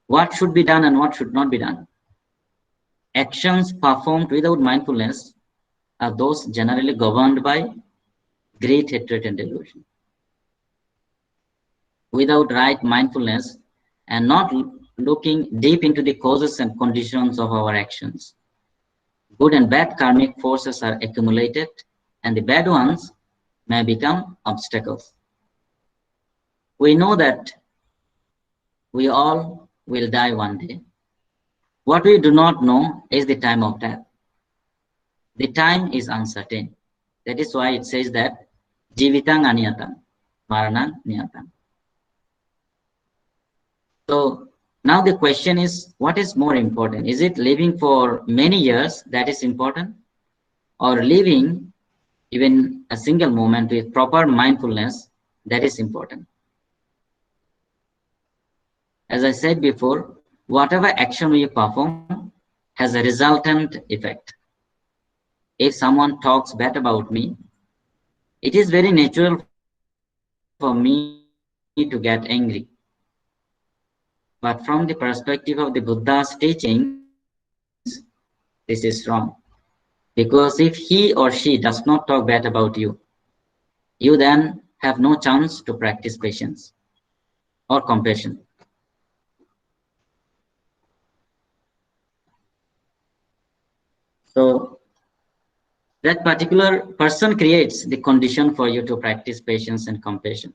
B: what should be done and what should not be done. Actions performed without mindfulness are those generally governed by great hatred and delusion. Without right mindfulness and not looking deep into the causes and conditions of our actions, good and bad karmic forces are accumulated, and the bad ones may become obstacles. We know that we all will die one day. What we do not know is the time of death. The time is uncertain. That is why it says that Jivitang aniyatam, Maranang niyatam. So now the question is, what is more important? Is it living for many years that is important, or living even a single moment with proper mindfulness that is important? As I said before, whatever action we perform has a resultant effect. If someone talks bad about me, it is very natural for me to get angry. But from the perspective of the Buddha's teachings, this is wrong. Because if he or she does not talk bad about you, you then have no chance to practice patience or compassion. So that particular person creates the condition for you to practice patience and compassion.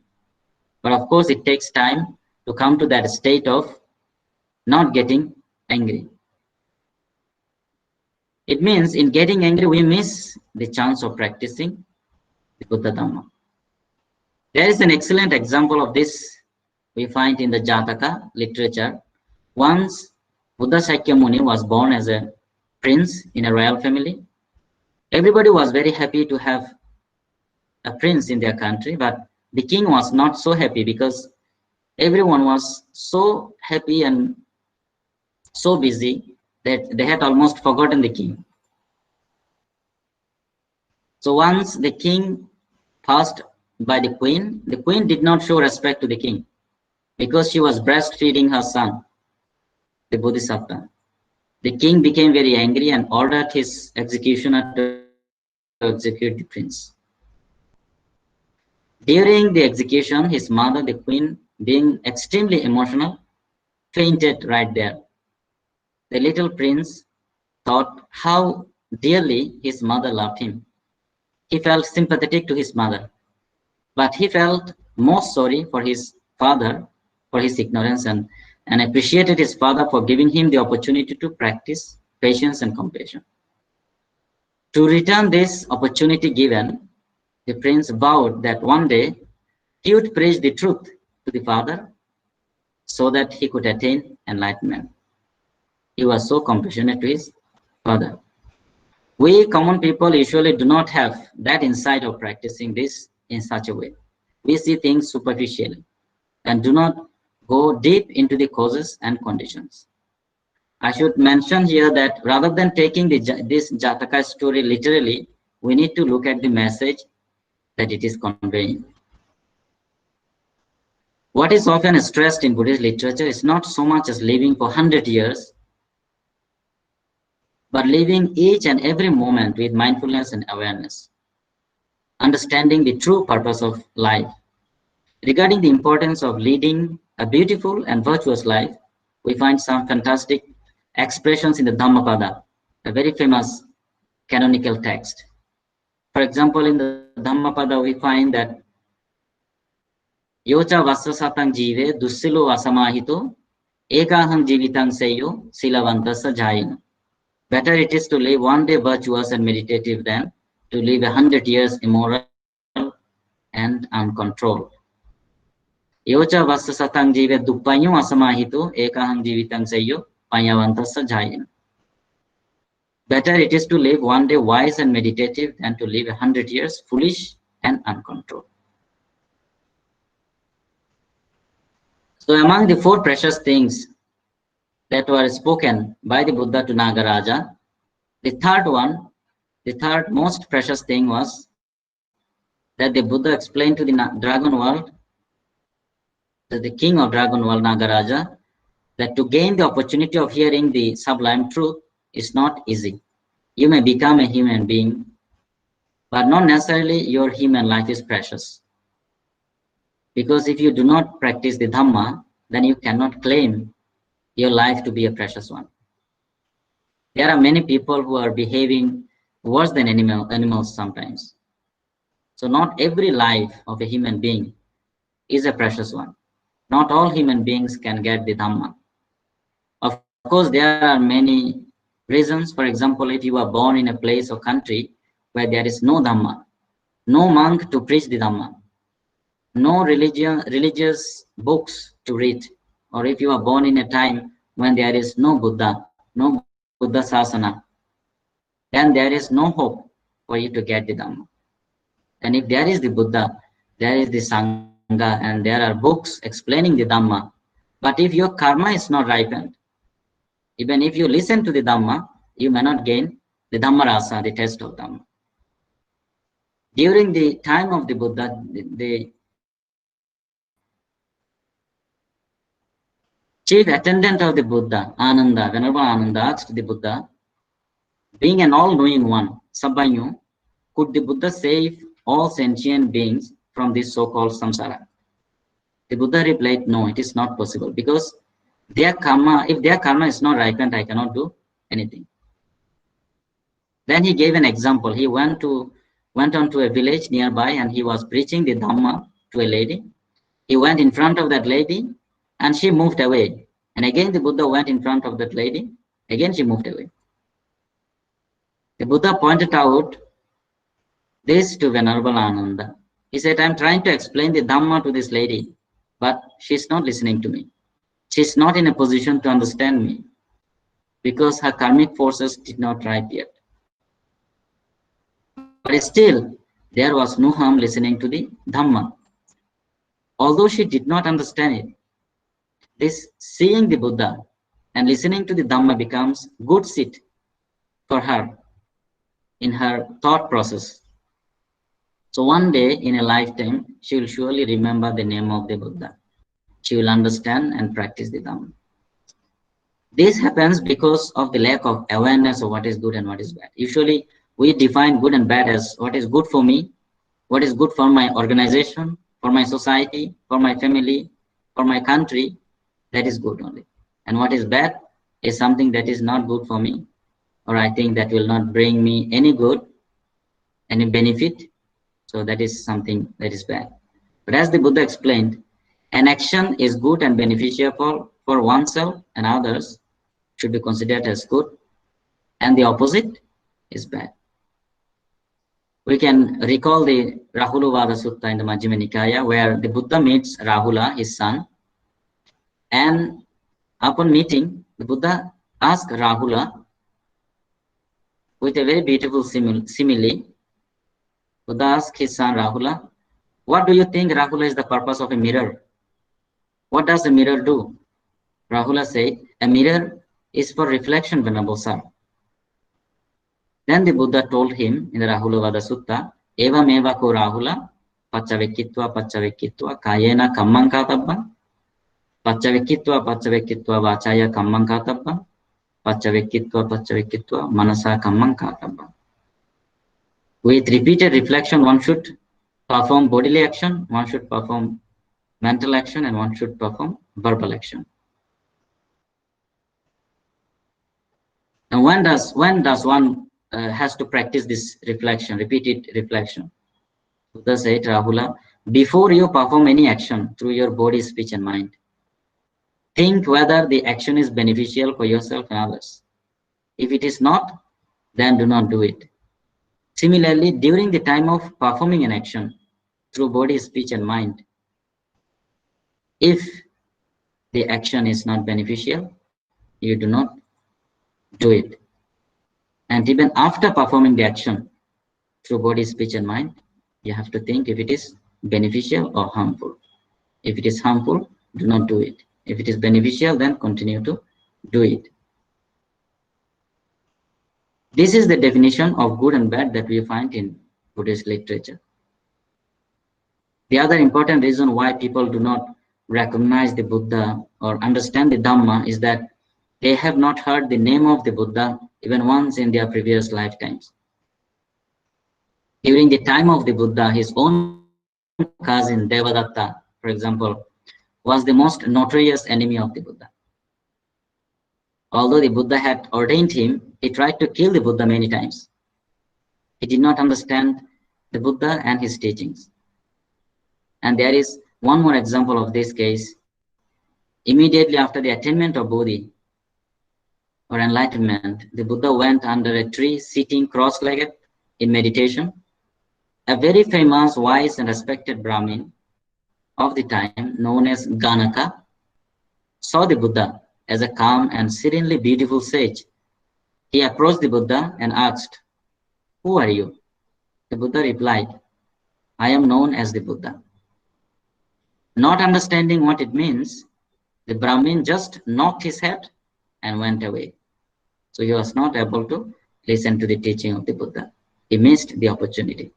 B: But of course, it takes time to come to that state of not getting angry. It means in getting angry, we miss the chance of practicing the Buddha Dhamma. There is an excellent example of this we find in the Jataka literature. Once Buddha Shakyamuni was born as a prince in a royal family. Everybody was very happy to have a prince in their country, but the king was not so happy because everyone was so happy and so busy that they had almost forgotten the king. So once the king passed by the queen did not show respect to the king because she was breastfeeding her son, the Bodhisattva. The king became very angry and ordered his executioner to execute the prince. During the execution, his mother, the queen, being extremely emotional, fainted right there. The little prince thought how dearly his mother loved him. He felt sympathetic to his mother, but he felt most sorry for his father for his ignorance and appreciated his father for giving him the opportunity to practice patience and compassion. To return this opportunity given, the prince vowed that one day he would preach the truth to the father so that he could attain enlightenment. He was so compassionate to his father. We common people usually do not have that insight of practicing this in such a way. we see things superficially and do not go deep into the causes and conditions. I should mention here that rather than taking this Jataka story literally, we need to look at the message that it is conveying. What is often stressed in Buddhist literature is not so much as living for 100 years, but living each and every moment with mindfulness and awareness, understanding the true purpose of life. Regarding the importance of leading a beautiful and virtuous life, we find some fantastic expressions in the Dhammapada, a very famous canonical text. For example, in the Dhammapada, we find that Yocha Vasasatang Jive Dusilo Asamahito Ekaham Jivitang Seyo Silavantasa Jaino. Better it is to live one day virtuous and meditative than to live 100 years immoral and uncontrolled. Yocha Vasasatang Jive Dupanyo Asamahito Ekaham Jivitang Seyo Panyavantasa Jaino. Better it is to live one day wise and meditative than to live 100 years foolish and uncontrolled. So among the 4 precious things that were spoken by the Buddha to Nagaraja, the third most precious thing was that the Buddha explained to the dragon world, to the king of dragon world Nagaraja, that to gain the opportunity of hearing the sublime truth is not easy. You may become a human being, but not necessarily your human life is precious. Because if you do not practice the Dhamma, then you cannot claim your life to be a precious one. There are many people who are behaving worse than animals sometimes. So not every life of a human being is a precious one. Not all human beings can get the Dhamma. Of course, there are many reasons. For example, if you are born in a place or country where there is no Dhamma, no monk to preach the Dhamma, no religious books to read, or if you are born in a time when there is no Buddha, no Buddha Sasana, then there is no hope for you to get the Dhamma. And if there is the Buddha, there is the Sangha, and there are books explaining the Dhamma. But if your karma is not ripened, even if you listen to the Dhamma, you may not gain the Dhamma rasa, the taste of Dhamma. During the time of the Buddha, the chief attendant of the Buddha, Ananda, Venerable Ananda, asked the Buddha, being an all-knowing one, Sabbanyo, could the Buddha save all sentient beings from this so-called samsara? The Buddha replied, no, it is not possible, because their karma, if their karma is not ripened, I cannot do anything. Then he gave an example. He went on to a village nearby, and he was preaching the Dhamma to a lady. He went in front of that lady, and she moved away. And again the Buddha went in front of that lady. Again she moved away. The Buddha pointed out this to Venerable Ananda. He said, I'm trying to explain the Dhamma to this lady, but she's not listening to me. She's not in a position to understand me because her karmic forces did not ripe yet. But still, there was no harm listening to the Dhamma. Although she did not understand it, this seeing the Buddha and listening to the Dhamma becomes good seat for her in her thought process. So one day in a lifetime, she will surely remember the name of the Buddha. She will understand and practice the Dhamma. This happens because of the lack of awareness of what is good and what is bad. Usually we define good and bad as what is good for me, what is good for my organization, for my society, for my family, for my country. That is good only. And what is bad is something that is not good for me, or I think that will not bring me any good, any benefit. So that is something that is bad. But as the Buddha explained, an action is good and beneficial for oneself and others should be considered as good, and the opposite is bad. We can recall the Rahuluvada Sutta in the Majjhima Nikaya, where the Buddha meets Rahula, his son, and upon meeting, the Buddha asked Rahula with a very beautiful simile. Buddha asked his son Rahula, What do you think, Rahula, is the purpose of a mirror? What does a mirror do? Rahula said, a mirror is for reflection, Venerable Sir. Then the Buddha told him in the Rahulavada Sutta, Eva meva ko Rahula, paccavekitva kayena kammankatabba, paccavekitva vachaya kammankatabba, paccavekitva manasa kammankatabba. With repeated reflection, one should perform bodily action, one should perform mental action, and one should perform verbal action. And when does one has to practice this reflection, repeated reflection? Buddha said, Rahula, before you perform any action through your body, speech, and mind, think whether the action is beneficial for yourself and others. If it is not, then do not do it. Similarly, during the time of performing an action through body, speech, and mind, if the action is not beneficial, you do not do it. And even after performing the action through body, speech, and mind, you have to think if it is beneficial or harmful. If it is harmful, do not do it. If it is beneficial, then continue to do it. This is the definition of good and bad that we find in Buddhist literature. The other important reason why people do not recognize the Buddha or understand the Dhamma is that they have not heard the name of the Buddha even once in their previous lifetimes. During the time of the Buddha, his own cousin Devadatta, for example, was the most notorious enemy of the Buddha. Although the Buddha had ordained him, he tried to kill the Buddha many times. He did not understand the Buddha and his teachings. And there is one more example of this case. Immediately after the attainment of Bodhi or enlightenment, the Buddha went under a tree sitting cross-legged in meditation. A very famous, wise and respected Brahmin of the time, known as Ganaka, saw the Buddha as a calm and serenely beautiful sage. He approached the Buddha and asked, "Who are you?" The Buddha replied, "I am known as the Buddha." Not understanding what it means, the Brahmin just knocked his head and went away. So he was not able to listen to the teaching of the Buddha. He missed the opportunity.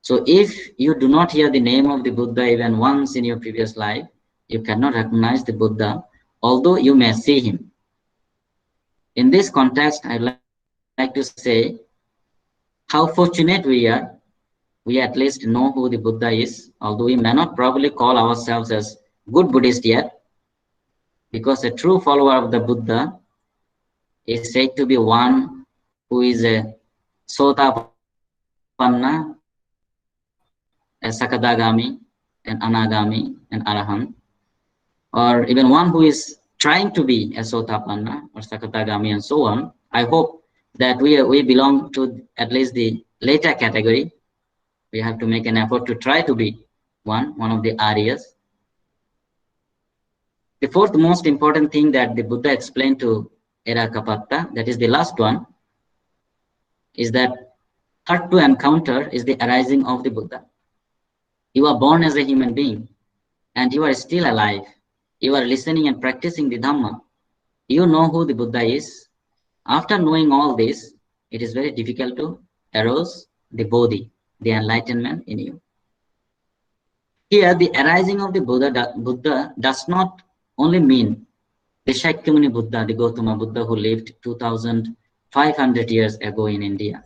B: So if you do not hear the name of the Buddha even once in your previous life, you cannot recognize the Buddha, although you may see him. In this context, I'd like to say how fortunate we are. We at least know who the Buddha is, although we may not probably call ourselves as good Buddhist yet, because a true follower of the Buddha is said to be one who is a Sotapanna, a Sakadagami, an Anagami, an Arahant, or even one who is trying to be a Sotapanna or Sakadagami and so on. I hope that we belong to at least the later category. We have to make an effort to try to be one of the Aryas. The fourth most important thing that the Buddha explained to Erakapatta, that is the last one, is that hard to encounter is the arising of the Buddha. You are born as a human being and you are still alive. You are listening and practicing the Dhamma. You know who the Buddha is. After knowing all this, it is very difficult to arouse the Bodhi, the enlightenment in you. Here, the arising of the Buddha does not only mean the Shakyamuni Buddha, the Gautama Buddha who lived 2,500 years ago in India.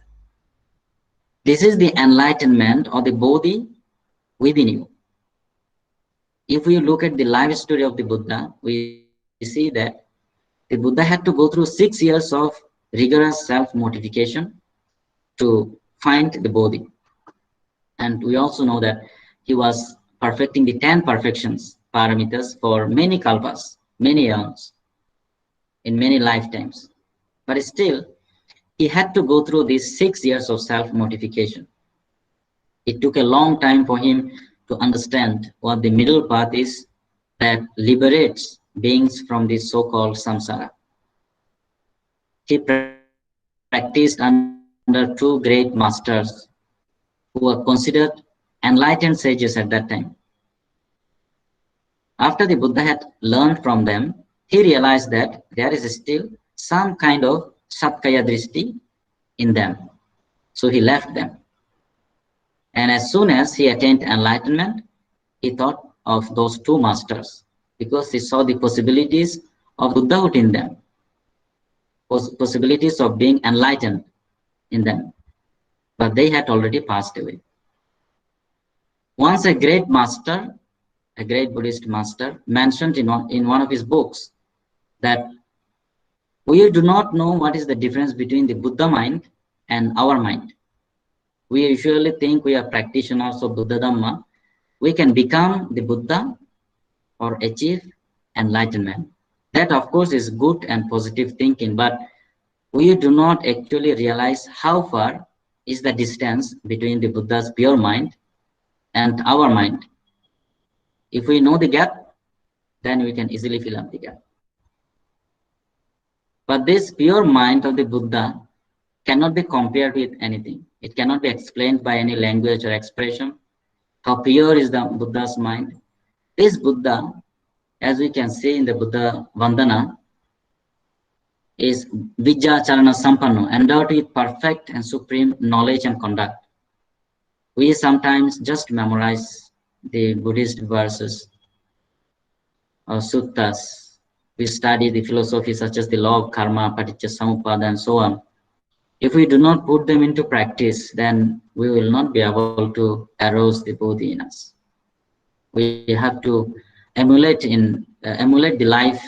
B: This is the enlightenment or the Bodhi within you. If we look at the life story of the Buddha, we see that the Buddha had to go through 6 years of rigorous self-mortification to find the Bodhi. And we also know that he was perfecting the 10 perfections, paramitas, for many kalpas, many eons, in many lifetimes. But still, he had to go through these 6 years of self-mortification. It took a long time for him to understand what the middle path is that liberates beings from this so-called samsara. He practiced under two great masters who were considered enlightened sages at that time. After the Buddha had learned from them, he realized that there is still some kind of Satkaya Drishti in them. So he left them. And as soon as he attained enlightenment, he thought of those two masters because he saw the possibilities of Buddhahood in them, possibilities of being enlightened in them. But they had already passed away. Once a great master, a great Buddhist master, mentioned in one of his books that we do not know what is the difference between the Buddha mind and our mind. We usually think we are practitioners of Buddha Dhamma. We can become the Buddha or achieve enlightenment. That, of course, is good and positive thinking, but we do not actually realize how far is the distance between the Buddha's pure mind and our mind. If we know the gap, then we can easily fill up the gap. But this pure mind of the Buddha cannot be compared with anything. It cannot be explained by any language or expression. How pure is the Buddha's mind? This Buddha, as we can see in the Buddha Vandana, is Vijja Charana Sampanno, endowed with perfect and supreme knowledge and conduct. We sometimes just memorize the Buddhist verses or suttas. We study the philosophy such as the law of karma, paticca samuppada, and so on. If we do not put them into practice, then we will not be able to arouse the Bodhi in us. We have to emulate the life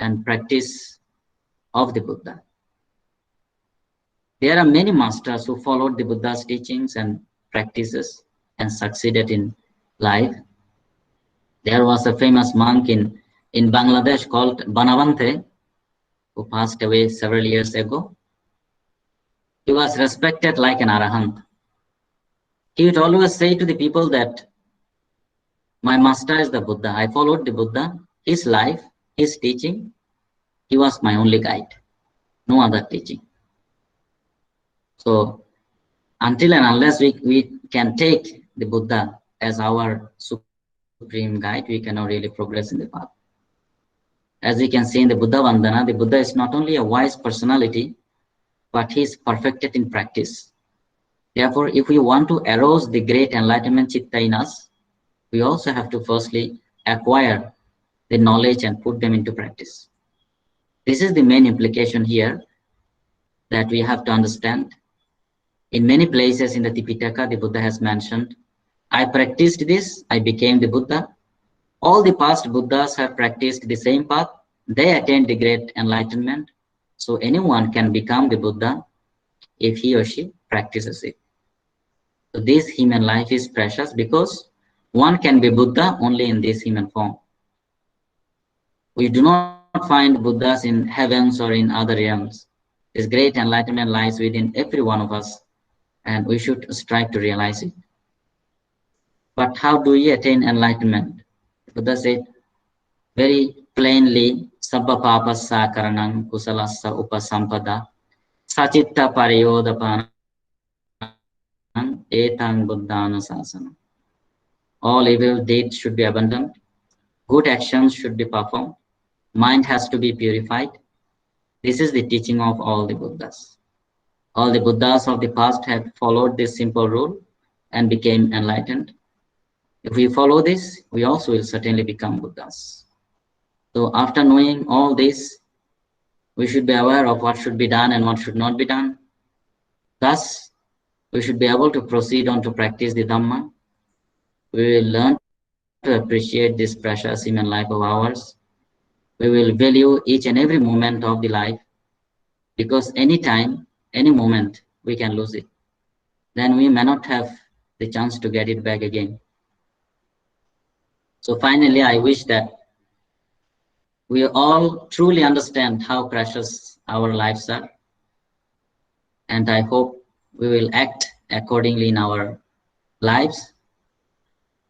B: and practice of the Buddha. There are many masters who followed the Buddha's teachings and practices and succeeded in life. There was a famous monk in Bangladesh called Banavante, who passed away several years ago. He was respected like an arahant. He would always say to the people that my master is the Buddha. I followed the Buddha, his life, his teaching. He was my only guide, no other teaching. So until and unless we can take the Buddha as our supreme guide, we cannot really progress in the path. As we can see in the Buddha Vandana, the Buddha is not only a wise personality, but he is perfected in practice. Therefore, if we want to arouse the great enlightenment chitta in us, we also have to firstly acquire the knowledge and put them into practice. This is the main implication here that we have to understand. In many places in the Tipitaka, the Buddha has mentioned, I practiced this, I became the Buddha. All the past Buddhas have practiced the same path. They attained the great enlightenment. So anyone can become the Buddha if he or she practices it. So this human life is precious because one can be Buddha only in this human form. We do not find Buddhas in heavens or in other realms. This great enlightenment lies within every one of us, and we should strive to realize it. But how do we attain enlightenment? Buddha said very plainly, Sabba papassa karanam kusalassa upasampada sachitta pariyodapanam etang buddhana sasana. All evil deeds should be abandoned. Good actions should be performed. Mind has to be purified. This is the teaching of all the Buddhas. All the Buddhas of the past have followed this simple rule and became enlightened. If we follow this, we also will certainly become Buddhas. So after knowing all this, we should be aware of what should be done and what should not be done. Thus, we should be able to proceed on to practice the Dhamma. We will learn to appreciate this precious human life of ours. We will value each and every moment of the life, because any time, any moment, we can lose it. Then we may not have the chance to get it back again. So finally, I wish that we all truly understand how precious our lives are. And I hope we will act accordingly in our lives.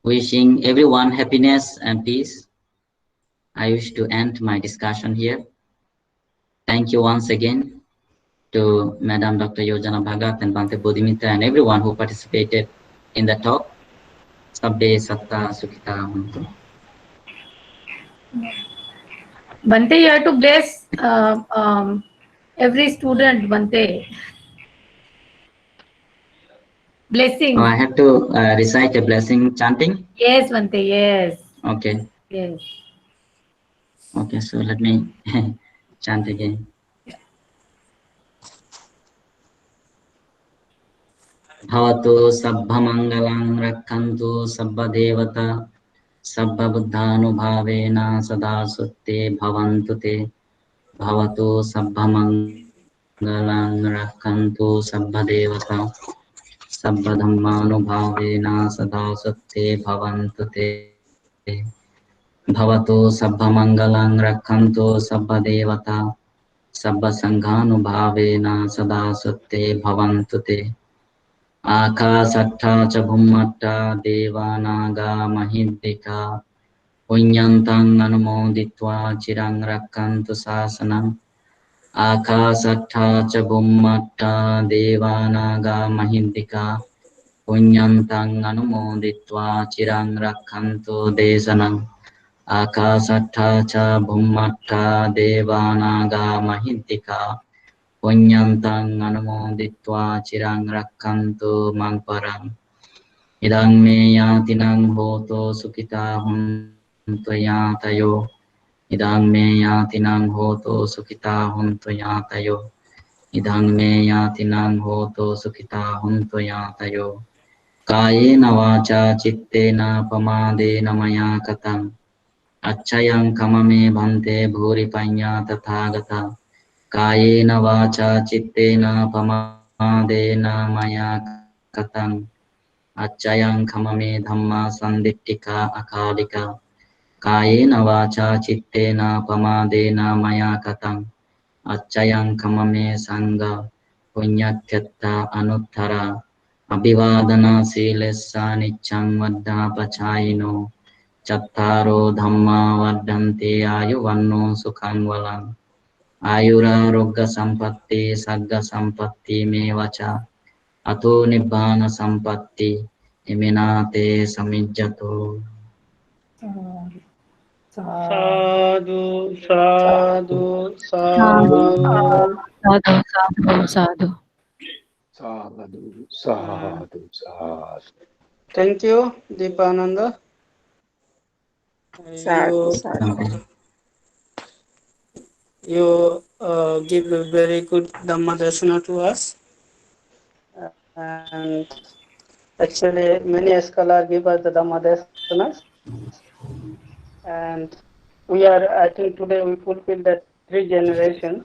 B: Wishing everyone happiness and peace. I wish to end my discussion here. Thank you once again to Madam Dr. Yojana Bhagat and Bhante Bodhimitra and everyone who participated in the talk. Sabbe Satta Sukhita Huntu.
A: Bante, you have to bless every student, Bante. Blessings.
B: Oh, I have to recite a blessing chanting.
A: Yes, Bante, yes.
B: Okay.
A: Yes.
B: Okay, so let me chant again. Bhavatu Sabbha Mangalang Rakkantu Sabbha Devata Sabbha Buddhanubhavena Sada Sutte Bhavantu Te Bhavatu Sabbha Mangalang Rakkantu Sabbha Devata Sabbha Dhammanubhavena Sada Sutte Bhavantu Te Bhavatu Sabbha Mangalang Rakkantu Sabbha Devata Sabbha Sanghanubhavena Sada Sutte Bhavantu Te Akasatta cha bhummatta devanaga mahiddika punyantang anumoditva chirang rakkantu sasanam Akasatta cha bhummatta devanaga mahiddika punyantang anumoditva chirang rakkantu desanam Akasatta cha bhummatta devanaga mahiddika Punyantang anumoditva chirang rakkantu mang parang idang me yatinang hoto sukita huntu yatayo idang me yatinang hoto sukita huntu yatayo idang me yatinang hoto sukita huntu yatayo kayena vacha cittena pamadena maya katam acchayang kamame bhante bhuri panya tathagata Kayena vacha cittena pamadena maya katam acchayang khamame dhamma sandittika akalika Kayena vacha cittena pamadena maya katam acchayang khamame sangha punyakyatta anuttara abhivadana silessa niccang vaddha pachayino chattaro dhamma vaddante ayuvanno sukhang valang Ayura rogga sampatti sagga sampatti me vacha ato nibbana sampatti iminate samijjato.
D: Sadhu, sadhu,
C: Sadhu,
D: sadhu.
C: sadhu, sadhu.
E: Sadhu, sadhu, sadhu.
D: Thank you, Deepananda. You give a very good Dhamma Dasana to us. And actually, many scholars give us the Dhamma Dasanas. And we are, I think today we fulfill that 3 generations.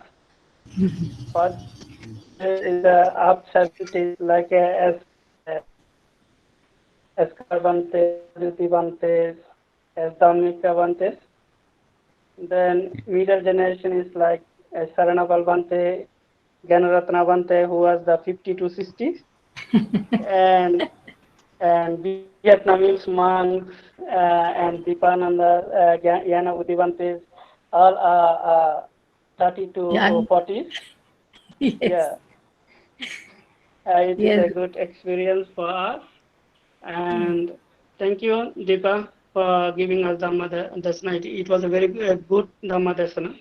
D: First is the absent like as Bante, Jyoti Bante, as Dhammika Bante. Then middle generation is like Saranabal Bante, Ganaratna Bante, who was the 50 to 60, and Vietnamese monks and Deepananda, Yana Udivantes, all are 30 to 40s.
A: Yes.
D: Yeah. It is a good experience for us. And thank you, Deepa, for giving us Dhamma Dasana. It was a very good Dhamma Dasana.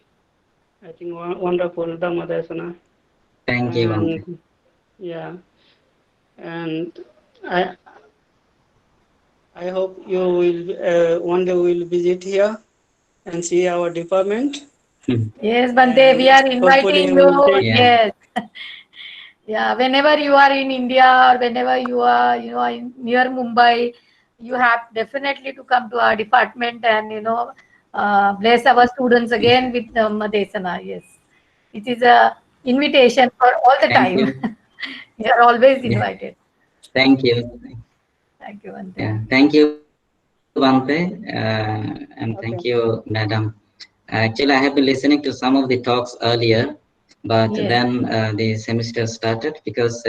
D: I think wonderful Dhamma Dasana.
B: Thank you, Bhante.
D: Yeah. And I hope you will one day will visit here and see our department.
A: Yes, Bante, we are inviting you. Yes. Yeah, whenever you are in India or whenever you are, near Mumbai, you have definitely to come to our department and, bless our students again with Madesana. Yes. It is a invitation for all the time. You are always invited.
B: Thank you.
A: Thank you, Bante.
B: Yeah. Thank you, Bhante, and thank you, Madam. Actually, I have been listening to some of the talks earlier, but then the semester started because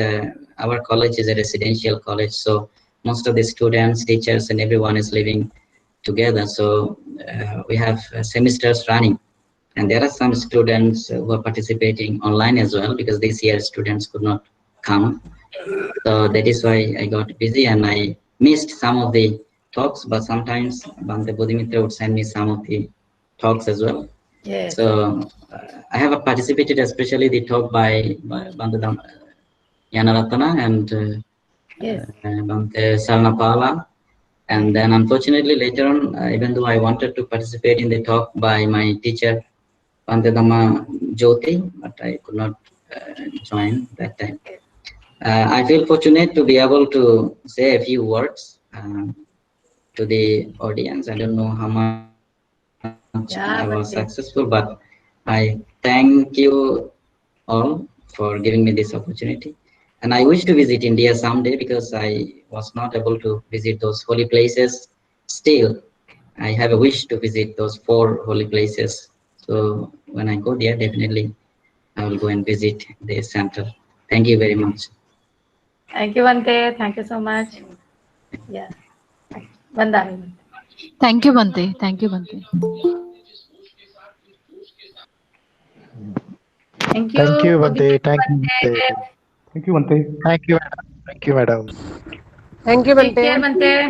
B: our college is a residential college, so most of the students, teachers, and everyone is living together. So we have semesters running, and there are some students who are participating online as well because this year students could not come. So that is why I got busy and I missed some of the talks, but sometimes Bhante Bodhimitra would send me some of the talks as well.
A: Yes.
B: So I have participated, especially the talk by Bhante Yanaratana and
A: Yes.
B: Bhante Sarnapala. And then unfortunately later on, even though I wanted to participate in the talk by my teacher, Bhante Dhamma Jyoti, but I could not join that time. I feel fortunate to be able to say a few words to the audience. I don't know how much I was
A: Bhante.
B: successful, but I thank you all for giving me this opportunity. And I wish to visit India someday because I was not able to visit those holy places. Still, I have a wish to visit those 4 holy places. So when I go there, definitely I will go and visit the center. Thank you very much.
A: Thank you, Bhante. Thank you so much. Yeah. Vandami.
C: Thank you, Bhante. Thank you, Bhante.
A: Thank you.
F: Thank you, Bhante.
A: Bodhimitra
F: Thank you,
A: Bhante.
F: Bhante.
G: Thank you, Bhante.
F: Thank you, madam. Thank you, madam.
H: Thank you,
A: Take care,
H: Bhante.
A: Bhante.